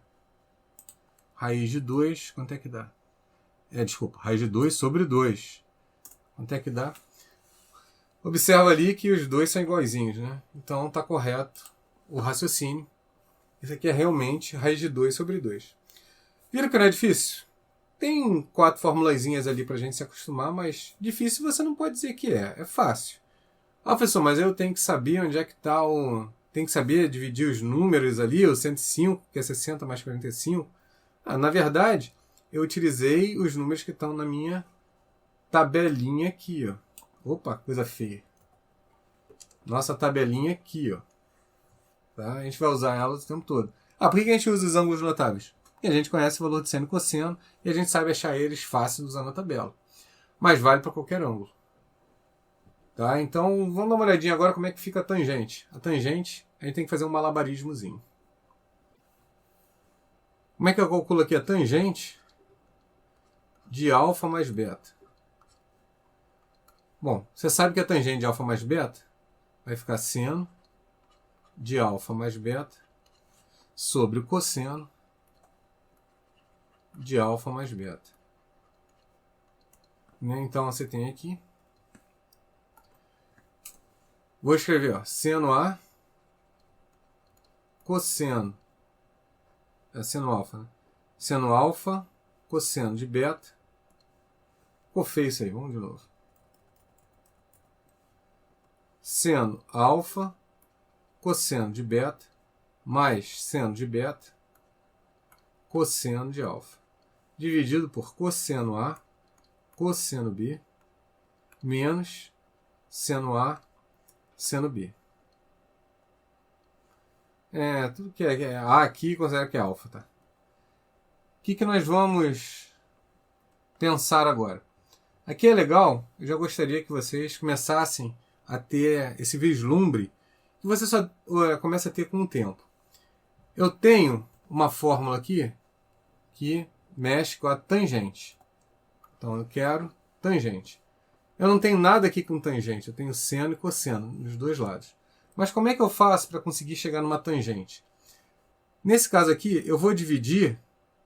Raiz de 2, quanto é que dá? Desculpa, raiz de 2 sobre 2. Quanto é que dá? Observa ali que os dois são iguaizinhos, né? Então está correto o raciocínio. Isso aqui é realmente raiz de 2 sobre 2. Viram que não é difícil? Tem 4 formulazinhas ali para a gente se acostumar, mas difícil você não pode dizer que é. É fácil. Ah, professor, mas eu tenho que saber onde é que está o... Tem que saber dividir os números ali, o 105, que é 60 mais 45. Na verdade, eu utilizei os números que estão na minha tabelinha aqui, ó. Opa, coisa feia. Nossa tabelinha aqui, ó. Tá? A gente vai usar ela o tempo todo. Por que a gente usa os ângulos notáveis? Porque a gente conhece o valor de seno e cosseno e a gente sabe achar eles fácil usando a tabela. Mas vale para qualquer ângulo. Tá? Então, vamos dar uma olhadinha agora como é que fica a tangente. A tangente, a gente tem que fazer um malabarismozinho. Como é que eu calculo aqui a tangente de alfa mais beta? Bom, você sabe que a tangente de alfa mais beta vai ficar seno de alfa mais beta sobre o cosseno de alfa mais beta. Então você tem aqui, vou escrever, ó, seno A, cosseno, seno alfa, né? Seno alfa, cosseno de beta. Ficou feio isso aí, vamos de novo. Seno alfa, cosseno de beta, mais seno de beta, cosseno de alfa, dividido por cosseno A, cosseno B, menos seno A, seno B. Tudo que é A aqui, considera que é alfa, tá? O que nós vamos pensar agora? Aqui é legal, eu já gostaria que vocês começassem a ter esse vislumbre que você só começa a ter com o tempo. Eu tenho uma fórmula aqui que mexe com a tangente. Então eu quero tangente. Eu não tenho nada aqui com tangente, eu tenho seno e cosseno nos dois lados. Mas como é que eu faço para conseguir chegar numa tangente? Nesse caso aqui, eu vou dividir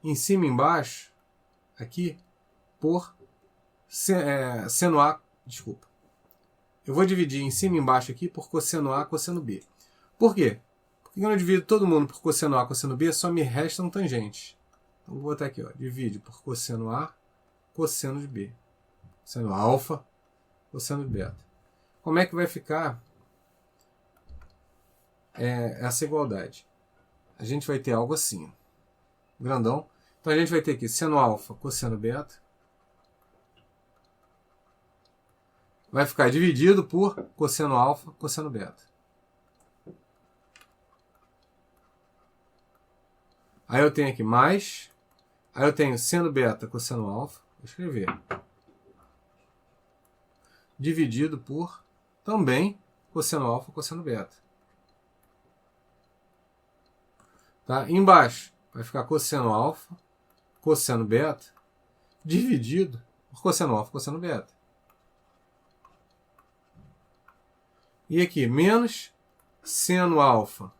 em cima e embaixo, aqui, por seno A, desculpa. Eu vou dividir em cima e embaixo aqui por cosseno A, cosseno B. Por quê? Porque quando eu divido todo mundo por cosseno A, cosseno B, só me restam tangentes. Então vou botar aqui, ó, divide por cosseno A, cosseno de B. Cosseno alfa, cosseno de beta. Como é que vai ficar essa igualdade? A gente vai ter algo assim, ó, grandão. Então a gente vai ter aqui seno alfa, cosseno beta. Vai ficar dividido por cosseno alfa, cosseno beta. Aí eu tenho aqui mais. Aí eu tenho seno beta, cosseno alfa. Vou escrever. Dividido por também cosseno alfa, cosseno beta. Tá? Embaixo vai ficar cosseno alfa, cosseno beta, dividido por cosseno alfa, cosseno beta. E aqui, menos seno alfa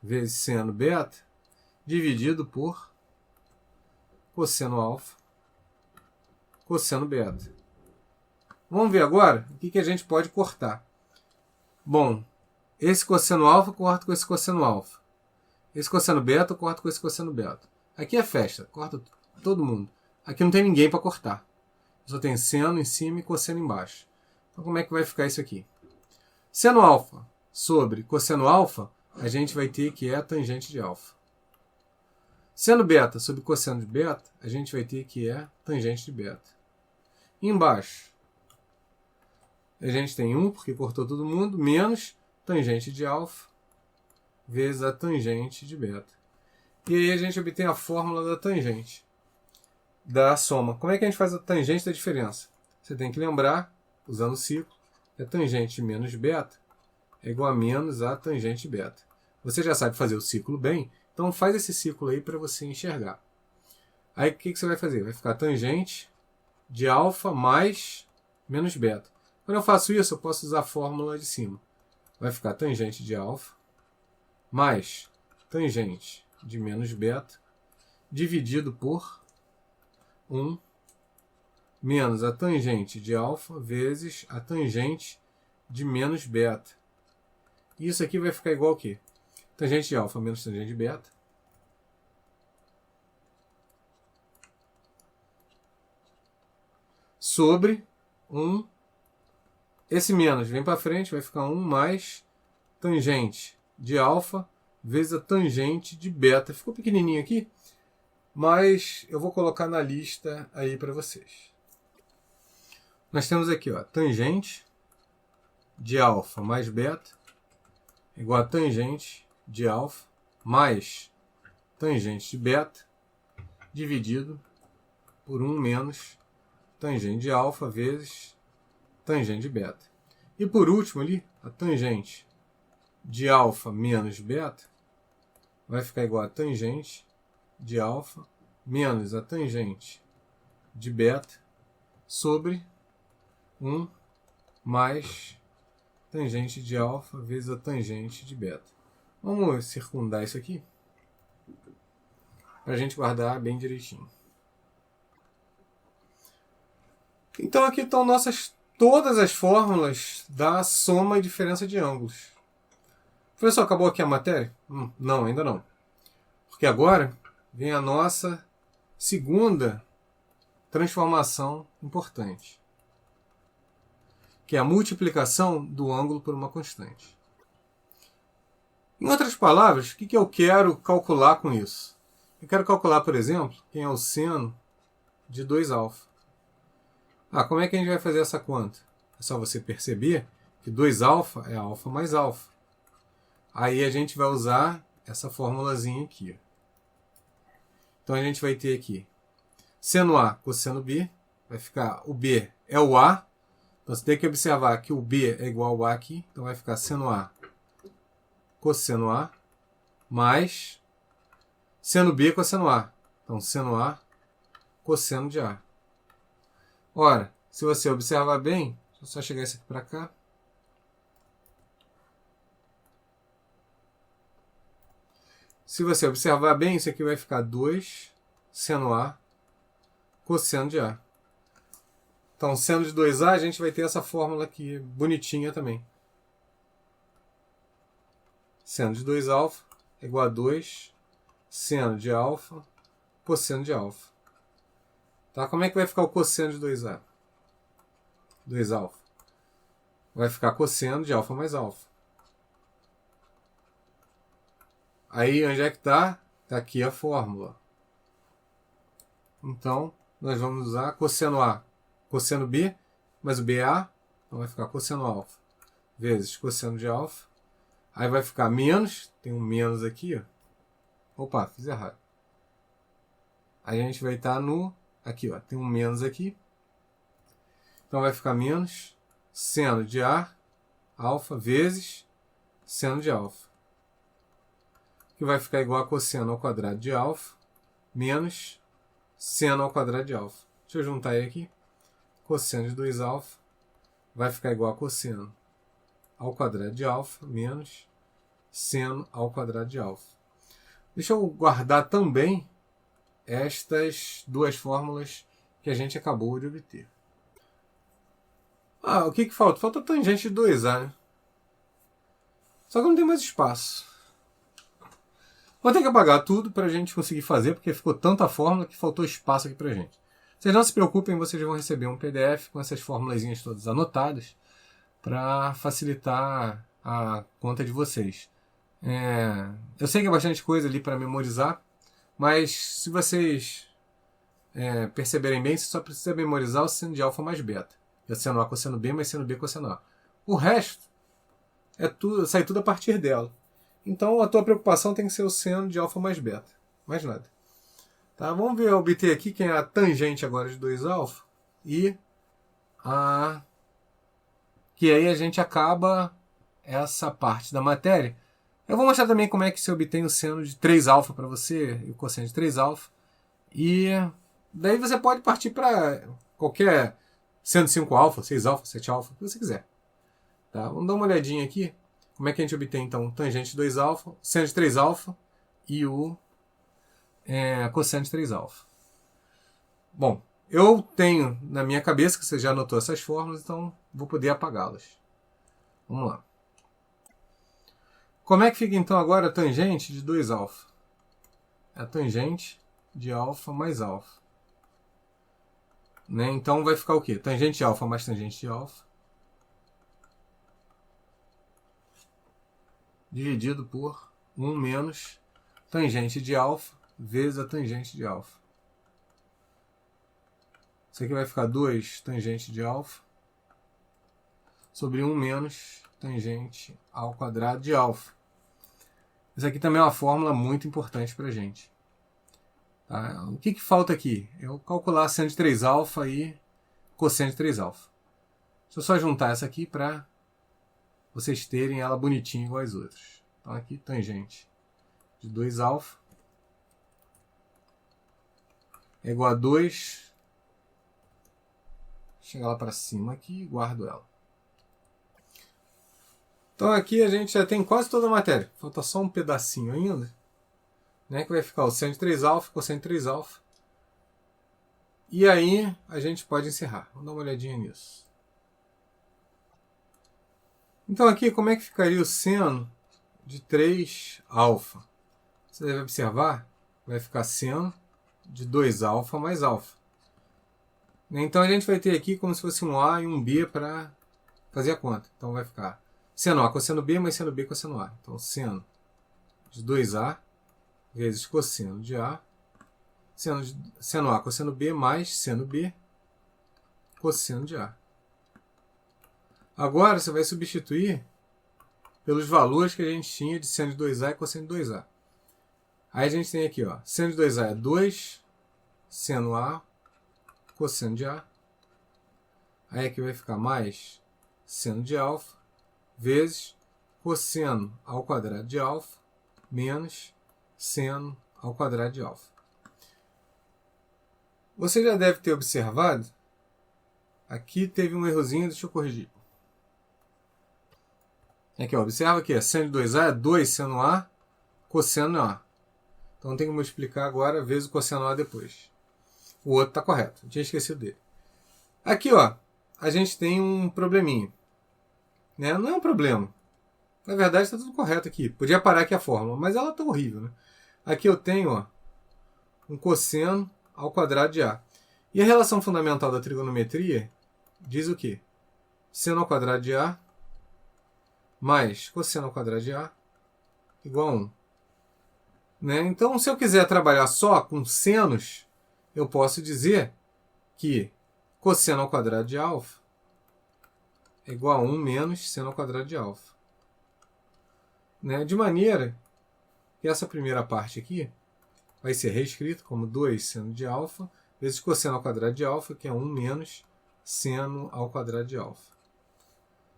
vezes seno beta, dividido por cosseno alfa, cosseno beta. Vamos ver agora o que a gente pode cortar. Bom, esse cosseno alfa eu corto com esse cosseno alfa. Esse cosseno beta eu corto com esse cosseno beta. Aqui é festa, corta todo mundo. Aqui não tem ninguém para cortar. Só tem seno em cima e cosseno embaixo. Então como é que vai ficar isso aqui? Seno alfa sobre cosseno alfa, a gente vai ter que é a tangente de alfa. Seno beta sobre cosseno de beta, a gente vai ter que é tangente de beta. E embaixo, a gente tem 1, porque cortou todo mundo, menos tangente de alfa vezes a tangente de beta. E aí a gente obtém a fórmula da tangente da soma. Como é que a gente faz a tangente da diferença? Você tem que lembrar, usando o ciclo, que a tangente de menos beta é igual a menos a tangente beta. Você já sabe fazer o ciclo bem, então faz esse ciclo aí para você enxergar. Aí o que você vai fazer? Vai ficar tangente de alfa mais menos beta. Quando eu faço isso, eu posso usar a fórmula de cima. Vai ficar tangente de alfa mais tangente de menos beta dividido por 1 menos a tangente de alfa vezes a tangente de menos beta. Isso aqui vai ficar igual ao quê? Tangente de alfa menos tangente de beta sobre 1. Esse menos vem para frente, vai ficar 1 mais tangente de alfa vezes a tangente de beta. Ficou pequenininho aqui, mas eu vou colocar na lista aí para vocês. Nós temos aqui, ó, tangente de alfa mais beta igual a tangente de alfa mais tangente de beta dividido por 1 menos tangente de alfa vezes tangente de beta. E por último ali, a tangente de alfa menos beta vai ficar igual a tangente de alfa menos a tangente de beta sobre 1 mais tangente de alfa vezes a tangente de beta. Vamos circundar isso aqui para a gente guardar bem direitinho. Então aqui estão todas as fórmulas da soma e diferença de ângulos. Professor, acabou aqui a matéria? Não, ainda não. Porque agora vem a nossa segunda transformação importante, que é a multiplicação do ângulo por uma constante. Em outras palavras, o que eu quero calcular com isso? Eu quero calcular, por exemplo, quem é o seno de 2α. Como é que a gente vai fazer essa conta? É só você perceber que 2α é α mais α. Aí a gente vai usar essa formulazinha aqui. Então a gente vai ter aqui seno A cosseno B, vai ficar o B é o A. Então você tem que observar que o B é igual ao A aqui, então vai ficar seno A cosseno A mais seno B cosseno A. Então seno A cosseno de A. Ora, se você observar bem, deixa eu só chegar isso aqui para cá. Se você observar bem, isso aqui vai ficar 2 seno A cosseno de A. Então, seno de 2A, a gente vai ter essa fórmula aqui, bonitinha também. Seno de 2α é igual a 2 seno de alfa cosseno de alfa. Tá? Como é que vai ficar o cosseno de 2A? 2α. Vai ficar cosseno de alfa mais alfa. Aí, onde é que está? Está aqui a fórmula. Então, nós vamos usar cosseno A, cosseno B, mas o B é A, então vai ficar cosseno alfa, vezes cosseno de alfa. Aí vai ficar menos, tem um menos aqui, ó. Opa, fiz errado. Aí a gente vai estar no, aqui, ó, tem um menos aqui. Então vai ficar menos seno de A, alfa, vezes seno de alfa, que vai ficar igual a cosseno ao quadrado de alfa, menos seno ao quadrado de alfa. Deixa eu juntar aí aqui. Cosseno de 2α vai ficar igual a cosseno ao quadrado de alfa, menos seno ao quadrado de alfa. Deixa eu guardar também estas duas fórmulas que a gente acabou de obter. O que falta? Falta a tangente de 2A, né? Só que não tem mais espaço. Vou ter que apagar tudo para a gente conseguir fazer, porque ficou tanta fórmula que faltou espaço aqui para a gente. Vocês não se preocupem, vocês vão receber um PDF com essas formulazinhas todas anotadas para facilitar a conta de vocês. Eu sei que é bastante coisa ali para memorizar, mas se vocês perceberem bem, você só precisa memorizar o seno de alfa mais beta. É seno A cosseno B mais seno B cosseno A. O resto sai tudo a partir dela. Então a tua preocupação tem que ser o seno de alfa mais beta. Mais nada. Tá? Vamos ver, obter aqui quem é a tangente agora de 2α e que aí a gente acaba essa parte da matéria. Eu vou mostrar também como é que se obtém o seno de 3α para você e o cosseno de 3α. E daí você pode partir para qualquer seno de 5α, 6α, 7α, o que você quiser. Tá? Vamos dar uma olhadinha aqui. Como é que a gente obtém então tangente de 2α, seno de 3α e o cosseno de 3α. Bom, eu tenho na minha cabeça que você já anotou essas fórmulas, então vou poder apagá-las. Vamos lá. Como é que fica então agora a tangente de 2α? É a tangente de α mais α. Né? Então vai ficar o quê? Tangente de α mais tangente de α dividido por 1 menos tangente de α vezes a tangente de α. Isso aqui vai ficar 2 tangente de α sobre 1 menos tangente ao quadrado de α. Isso aqui também é uma fórmula muito importante para a gente. Tá? O que falta aqui? Eu calcular seno de 3α e cosseno de 3α. Deixa eu só juntar essa aqui para vocês terem ela bonitinha igual as outras. Então aqui tangente de 2α é igual a 2. Chega lá para cima aqui e guardo ela. Então aqui a gente já tem quase toda a matéria. Falta só um pedacinho ainda. Né, que vai ficar o seno de 3α, cosseno de 3α. E aí a gente pode encerrar. Vamos dar uma olhadinha nisso. Então aqui como é que ficaria o seno de 3α? Você deve observar, vai ficar seno de 2α mais α. Então a gente vai ter aqui como se fosse um A e um B para fazer a conta. Então vai ficar seno A cosseno B mais seno B cosseno A. Então seno de 2A vezes cosseno de A, seno A cosseno B mais seno B cosseno de A. Agora você vai substituir pelos valores que a gente tinha de seno de 2A e cosseno de 2A. Aí a gente tem aqui, ó, seno de 2A é 2 seno A cosseno de A. Aí aqui vai ficar mais seno de alfa vezes cosseno ao quadrado de alfa menos seno ao quadrado de alfa. Você já deve ter observado, aqui teve um errozinho, deixa eu corrigir. Aqui, ó, observa que seno de 2A é 2 seno A cosseno A. Então tem que multiplicar agora vezes o cosseno A depois. O outro está correto, eu tinha esquecido dele. Aqui, ó, a gente tem um probleminha. Né? Não é um problema. Na verdade está tudo correto aqui. Podia parar aqui a fórmula, mas ela está horrível. Né? Aqui eu tenho, ó, um cosseno ao quadrado de A. E a relação fundamental da trigonometria diz o quê? Seno ao quadrado de A mais cosseno ao quadrado de A igual a 1. Né? Então, se eu quiser trabalhar só com senos, eu posso dizer que cosseno ao quadrado de alfa é igual a 1 menos seno ao quadrado de alfa. Né? De maneira que essa primeira parte aqui vai ser reescrita como 2 seno de alfa vezes cosseno ao quadrado de alfa, que é 1 menos seno ao quadrado de alfa.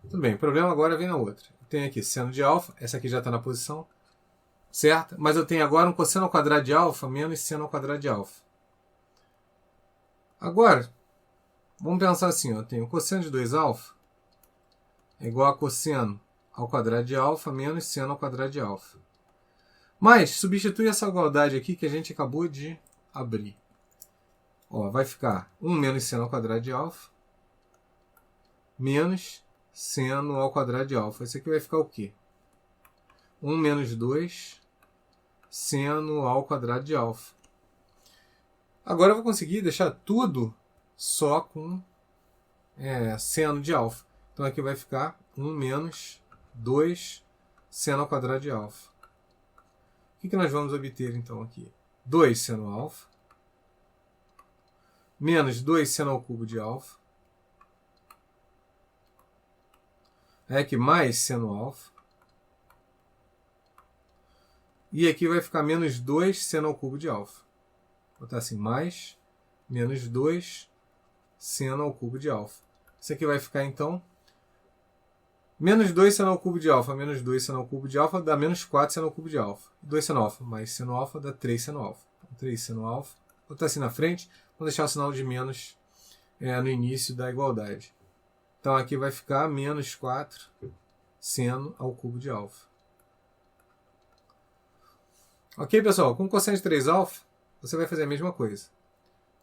Tudo bem, o problema agora vem na outra. Eu tenho aqui seno de alfa, essa aqui já está na posição certa, mas eu tenho agora um cosseno ao quadrado de alfa menos seno ao quadrado de alfa. Agora, vamos pensar assim, ó, eu tenho cosseno de 2α é igual a cosseno ao quadrado de alfa menos seno ao quadrado de alfa. Mas, substitui essa igualdade aqui que a gente acabou de abrir. Ó, vai ficar 1 menos seno ao quadrado de alfa menos seno ao quadrado de alfa. Isso aqui vai ficar o quê? 1 menos 2 seno ao quadrado de alfa. Agora eu vou conseguir deixar tudo só com seno de alfa. Então aqui vai ficar 1 menos 2 seno ao quadrado de alfa. O que nós vamos obter, então, aqui? 2 seno alfa, menos 2 seno ao cubo de alfa, aí aqui mais seno alfa, e aqui vai ficar menos 2 seno ao cubo de alfa. Vou botar assim, mais menos 2 seno ao cubo de alfa. Isso aqui vai ficar, então, menos 2 seno ao cubo de alfa, menos 2 seno ao cubo de alfa, dá menos 4 seno ao cubo de alfa. 2 seno alfa mais seno alfa dá 3 seno alfa. 3 seno alfa. Vou botar assim na frente, vou deixar o sinal de menos no início da igualdade. Então aqui vai ficar menos 4 seno ao cubo de alfa. Ok, pessoal? Com cosseno de 3 alfa, você vai fazer a mesma coisa.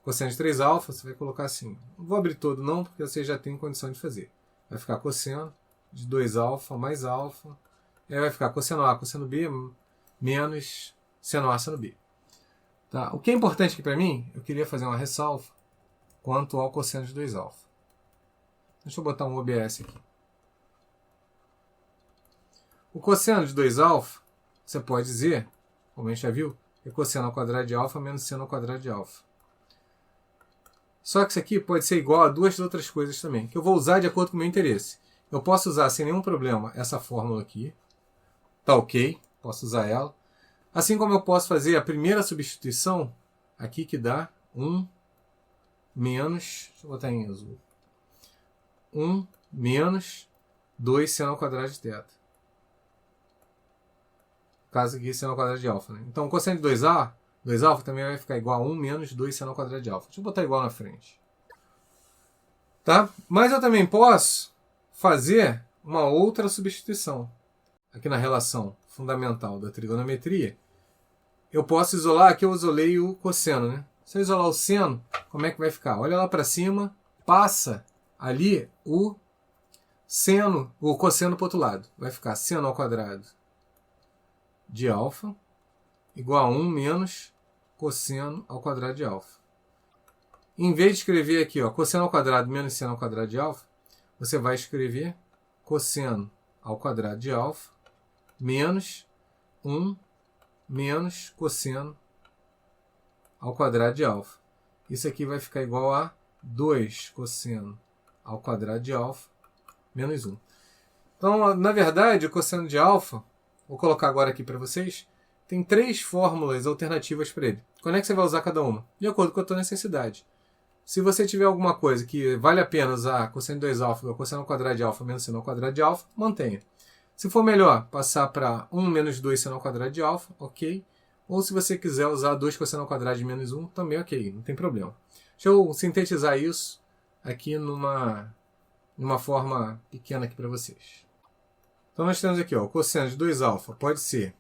Cosseno de 3 alfa, você vai colocar assim. Não vou abrir todo não, porque você já tem condição de fazer. Vai ficar cosseno de 2 alfa mais alfa. E aí vai ficar cosseno A, cosseno B, menos seno A, seno B. Tá? O que é importante aqui para mim, eu queria fazer uma ressalva quanto ao cosseno de 2 alfa. Deixa eu botar um OBS aqui. O cosseno de 2 alfa, você pode dizer, como a gente já viu, é cosseno ao quadrado de alfa menos seno ao quadrado de alfa. Só que isso aqui pode ser igual a duas outras coisas também, que eu vou usar de acordo com o meu interesse. Eu posso usar sem nenhum problema essa fórmula aqui. Tá ok, posso usar ela. Assim como eu posso fazer a primeira substituição aqui que dá 1 menos, deixa eu botar em azul, 1 menos 2 seno ao quadrado de θ. No caso aqui, seno ao quadrado de alfa. Né? Então, o cosseno de 2 alfa também vai ficar igual a 1 menos 2 seno ao quadrado de alfa. Deixa eu botar igual na frente. Tá? Mas eu também posso fazer uma outra substituição. Aqui na relação fundamental da trigonometria, eu posso isolar, aqui eu isolei o cosseno. Né? Se eu isolar o seno, como é que vai ficar? Olha lá para cima, passa ali o seno, o cosseno para o outro lado. Vai ficar seno ao quadrado de alfa igual a 1 menos cosseno ao quadrado de alfa. Em vez de escrever aqui, ó, cosseno ao quadrado menos seno ao quadrado de alfa, você vai escrever cosseno ao quadrado de alfa menos 1 menos cosseno ao quadrado de alfa. Isso aqui vai ficar igual a 2 cosseno ao quadrado de alfa menos 1. Então, na verdade, o cosseno de alfa, vou colocar agora aqui para vocês, tem 3 fórmulas alternativas para ele. Quando é que você vai usar cada uma? De acordo com a tua necessidade. Se você tiver alguma coisa que vale a pena usar cosseno de 2 alfa ou cosseno ao quadrado de alfa menos seno ao quadrado de alfa, mantenha. Se for melhor, passar para 1 menos 2 seno ao quadrado de alfa, ok. Ou se você quiser usar 2 cosseno ao quadrado de menos 1, também ok, não tem problema. Deixa eu sintetizar isso aqui numa forma pequena aqui para vocês. Então nós temos aqui, ó, o cosseno de 2 alfa pode ser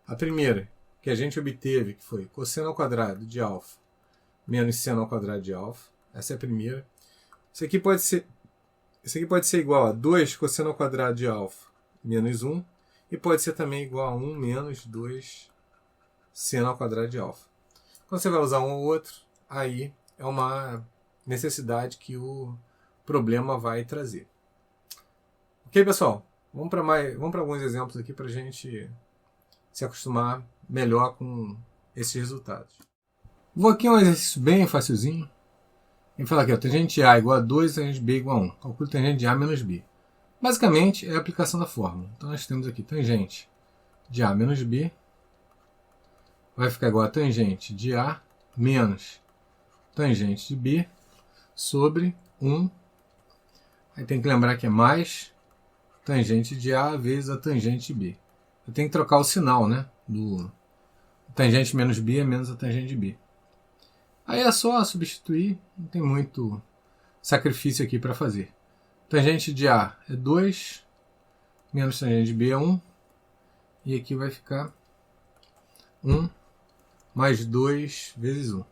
a primeira que a gente obteve, que foi cosseno ao quadrado de alfa menos seno ao quadrado de alfa. Essa é a primeira. Isso aqui pode ser igual a 2 cosseno ao quadrado de alfa menos 1. E pode ser também igual a 1 menos 2 seno ao quadrado de alfa. Quando você vai usar um ou outro, aí é uma necessidade que o problema vai trazer. Ok, pessoal? Vamos para alguns exemplos aqui para a gente se acostumar melhor com esses resultados. Vou aqui um exercício bem facilzinho. Ele fala aqui, ó, tangente de A igual a 2, tangente de B igual a 1. Calcule tangente de A menos B. Basicamente, é a aplicação da fórmula. Então, nós temos aqui tangente de A menos B vai ficar igual a tangente de A menos tangente de B sobre 1. Aí tem que lembrar que é mais tangente de A vezes a tangente de B. Eu tenho que trocar o sinal, né? Do tangente menos B é menos a tangente de B. Aí é só substituir, não tem muito sacrifício aqui para fazer. Tangente de A é 2, menos tangente de B é 1, e aqui vai ficar 1 mais 2 vezes 1.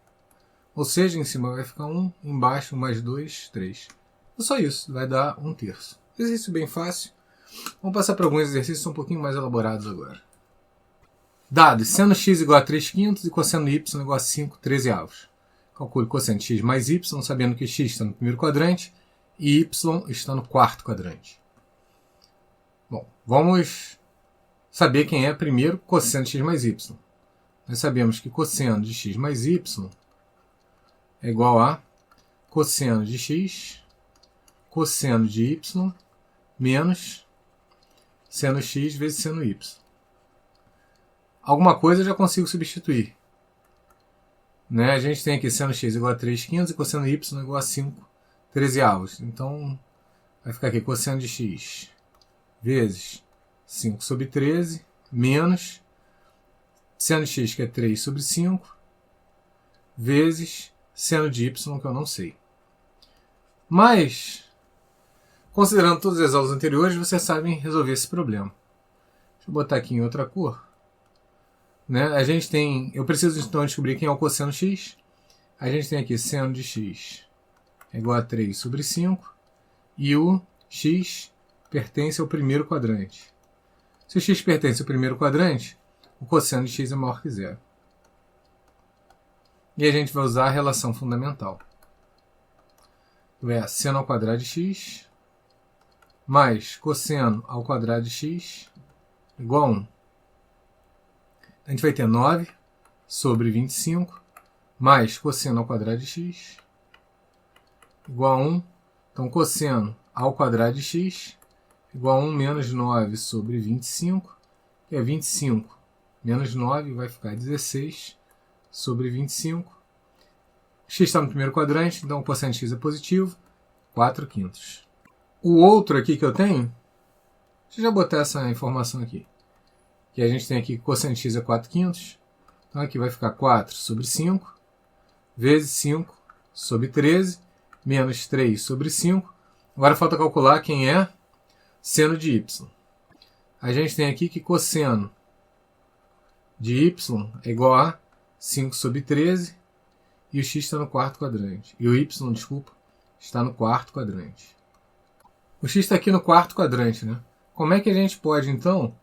Ou seja, em cima vai ficar 1, embaixo mais 2, 3. É só isso, vai dar 1/3. Exercício bem fácil. Vamos passar para alguns exercícios um pouquinho mais elaborados agora. Dados, seno x igual a 3/5 e cosseno y igual a 5/13. Calcule cosseno de x mais y, sabendo que x está no primeiro quadrante e y está no quarto quadrante. Bom, vamos saber quem é primeiro cosseno de x mais y. Nós sabemos que cosseno de x mais y é igual a cosseno de x, cosseno de y, menos seno x vezes seno y. Alguma coisa eu já consigo substituir. Né? A gente tem aqui seno x igual a 3/5 e cosseno y igual a 5/13. Então, vai ficar aqui cosseno de x vezes 5/13 menos seno de x, que é 3/5, vezes seno de y, que eu não sei. Mas, considerando todas as aulas anteriores, vocês sabem resolver esse problema. Deixa eu botar aqui em outra cor. Né? Eu preciso então descobrir quem é o cosseno x. A gente tem aqui seno de x é igual a 3/5 e o x pertence ao primeiro quadrante. Se o x pertence ao primeiro quadrante, o cosseno de x é maior que zero. E a gente vai usar a relação fundamental. É seno ao quadrado de x mais cosseno ao quadrado de x igual a 1. A gente vai ter 9/25 mais cosseno ao quadrado de x igual a 1. Então, cosseno ao quadrado de x igual a 1 menos 9/25, que é 25 menos 9, vai ficar 16/25. X está no primeiro quadrante, então o cosseno de x é positivo, 4/5. O outro aqui que eu tenho, deixa eu já botar essa informação aqui. Que a gente tem aqui que cosseno de x é 4/5. Então aqui vai ficar 4/5 vezes 5/13 menos 3/5. Agora falta calcular quem é seno de y. A gente tem aqui que cosseno de y é igual a 5/13 e o x está no quarto quadrante. E o y, desculpa, está no quarto quadrante. O x está aqui no quarto quadrante, né? Como é que a gente pode, então,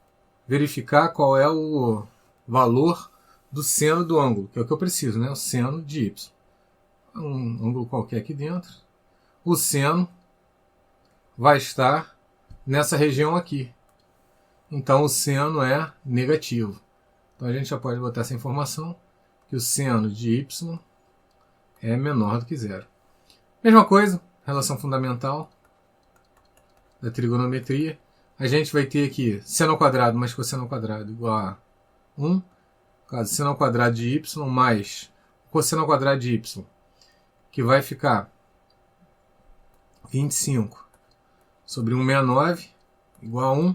verificar qual é o valor do seno do ângulo, que é o que eu preciso, né? O seno de y. Um ângulo qualquer aqui dentro. O seno vai estar nessa região aqui. Então, o seno é negativo. Então, a gente já pode botar essa informação, que o seno de y é menor do que zero. Mesma coisa, relação fundamental da trigonometria. A gente vai ter aqui seno ao quadrado mais cosseno ao quadrado igual a 1. No caso, seno ao quadrado de y mais cosseno ao quadrado de y, que vai ficar 25/169 igual a 1.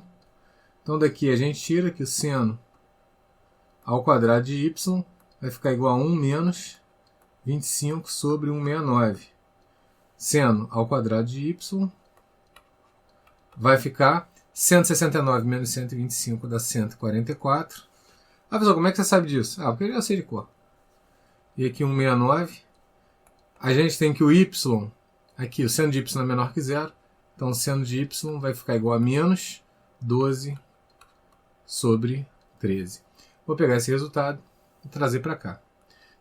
Então, daqui a gente tira que o seno ao quadrado de y vai ficar igual a 1 menos 25/169. Seno ao quadrado de y vai ficar 169 menos 125 dá 144. Ah, pessoal, como é que você sabe disso? Ah, porque eu já sei de cor. E aqui 169. A gente tem que o y, aqui o seno de y é menor que zero. Então o seno de y vai ficar igual a menos 12/13. Vou pegar esse resultado e trazer para cá.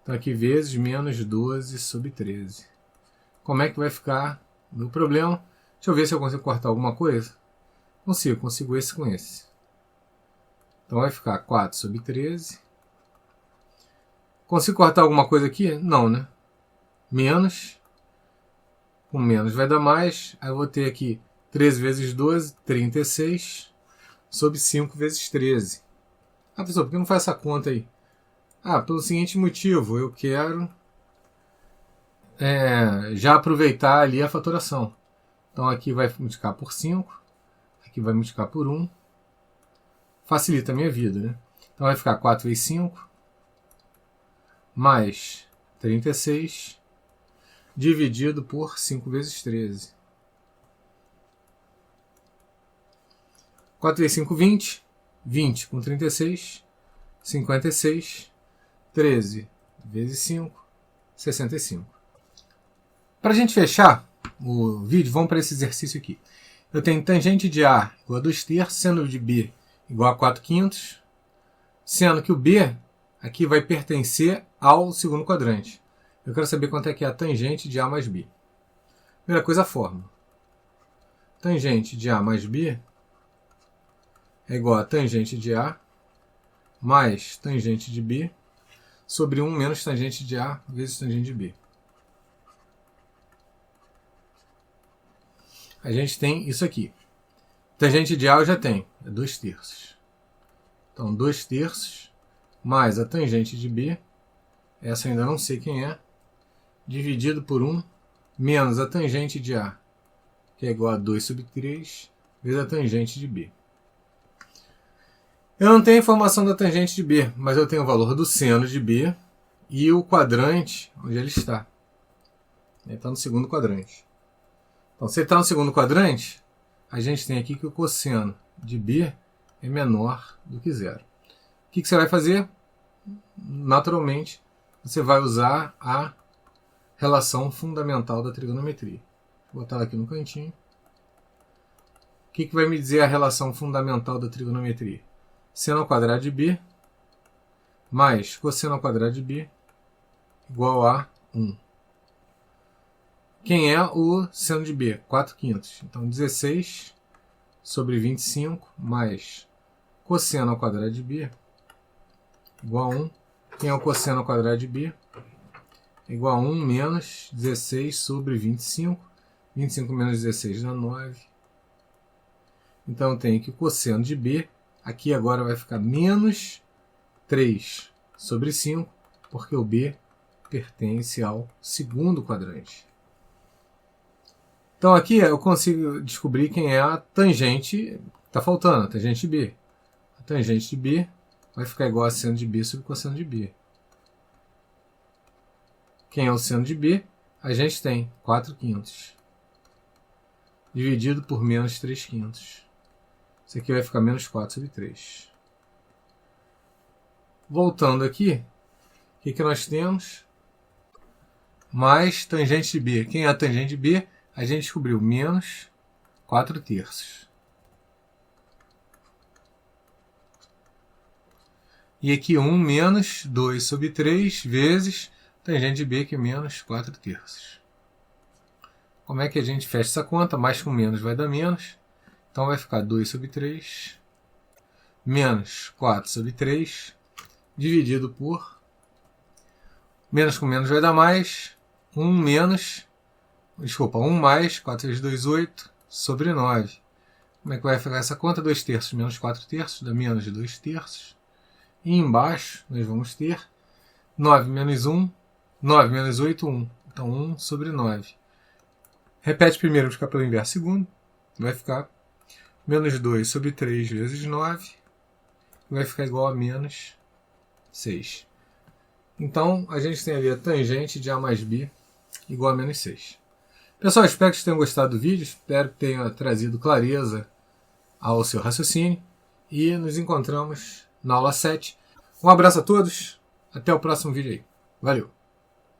Então aqui vezes menos 12/13. Como é que vai ficar o meu problema? Deixa eu ver se eu consigo cortar alguma coisa. Consigo esse com esse. Então vai ficar 4/13. Consigo cortar alguma coisa aqui? Não, né? Menos. Com menos vai dar mais. Aí eu vou ter aqui 13 vezes 12, 36/5 vezes 13. Ah, pessoal, por que não faz essa conta aí? Ah, pelo seguinte motivo. Eu quero já aproveitar ali a fatoração. Então aqui vai multiplicar por 5. Aqui vai multiplicar por 1. Facilita a minha vida, né? Então vai ficar 4 vezes 5 mais 36 dividido por 5 vezes 13. 4 vezes 5, 20. 20 com 36, 56. 13 vezes 5, 65. Para a gente fechar o vídeo, vamos para esse exercício aqui. Eu tenho tangente de A igual a 2/3, seno de B igual a 4/5, sendo que o B aqui vai pertencer ao segundo quadrante. Eu quero saber quanto é que é a tangente de A mais B. Primeira coisa, a fórmula. Tangente de A mais B é igual a tangente de A mais tangente de B sobre 1 menos tangente de A vezes tangente de B. A gente tem isso aqui. Tangente de A eu já tenho, é 2/3. Então, 2/3 mais a tangente de B, essa eu ainda não sei quem é, dividido por 1, menos a tangente de A, que é igual a 2/3, vezes a tangente de B. Eu não tenho a informação da tangente de B, mas eu tenho o valor do seno de B e o quadrante onde ele está. Ele está no segundo quadrante. Então, se ele está no segundo quadrante, a gente tem aqui que o cosseno de B é menor do que 0. O que você vai fazer? Naturalmente, você vai usar a relação fundamental da trigonometria. Vou botar ela aqui no cantinho. O que vai me dizer a relação fundamental da trigonometria? Seno ao quadrado de B mais cosseno ao quadrado de B igual a 1. Quem é o seno de B? 4/5. Então, 16 sobre 25 mais cosseno ao quadrado de B igual a 1. Quem é o cosseno ao quadrado de B? Igual a 1 menos 16 sobre 25. 25 menos 16 dá 9. Então, eu tenho que o cosseno de B, aqui agora vai ficar menos 3 sobre 5, porque o B pertence ao segundo quadrante. Então, aqui eu consigo descobrir quem é a tangente, está faltando, a tangente de B. A tangente de B vai ficar igual a seno de B sobre cosseno de B. Quem é o seno de B? A gente tem 4/5 dividido por menos 3/5. Isso aqui vai ficar menos 4/3. Voltando aqui, o que nós temos? Mais tangente de B. Quem é a tangente de B? A gente descobriu menos 4/3. E aqui 1 menos 2/3 vezes tangente de B, que é menos 4/3. Como é que a gente fecha essa conta? Mais com menos vai dar menos. Então vai ficar 2/3 menos 4/3 dividido por... Menos com menos vai dar mais. 1 mais 4 vezes 2, 8 sobre 9. Como é que vai ficar essa conta? 2/3 menos 4/3 dá menos de 2/3. E embaixo nós vamos ter 9 menos 1, 9 menos 8, 1. Então 1 sobre 9. Repete primeiro, vou ficar pelo inverso segundo. Vai ficar menos 2 sobre 3 vezes 9. Vai ficar igual a menos 6. Então, a gente tem ali a tangente de A mais B igual a menos 6. Pessoal, espero que vocês tenham gostado do vídeo. Espero que tenha trazido clareza ao seu raciocínio. E nos encontramos na aula 7. Um abraço a todos. Até o próximo vídeo aí. Valeu!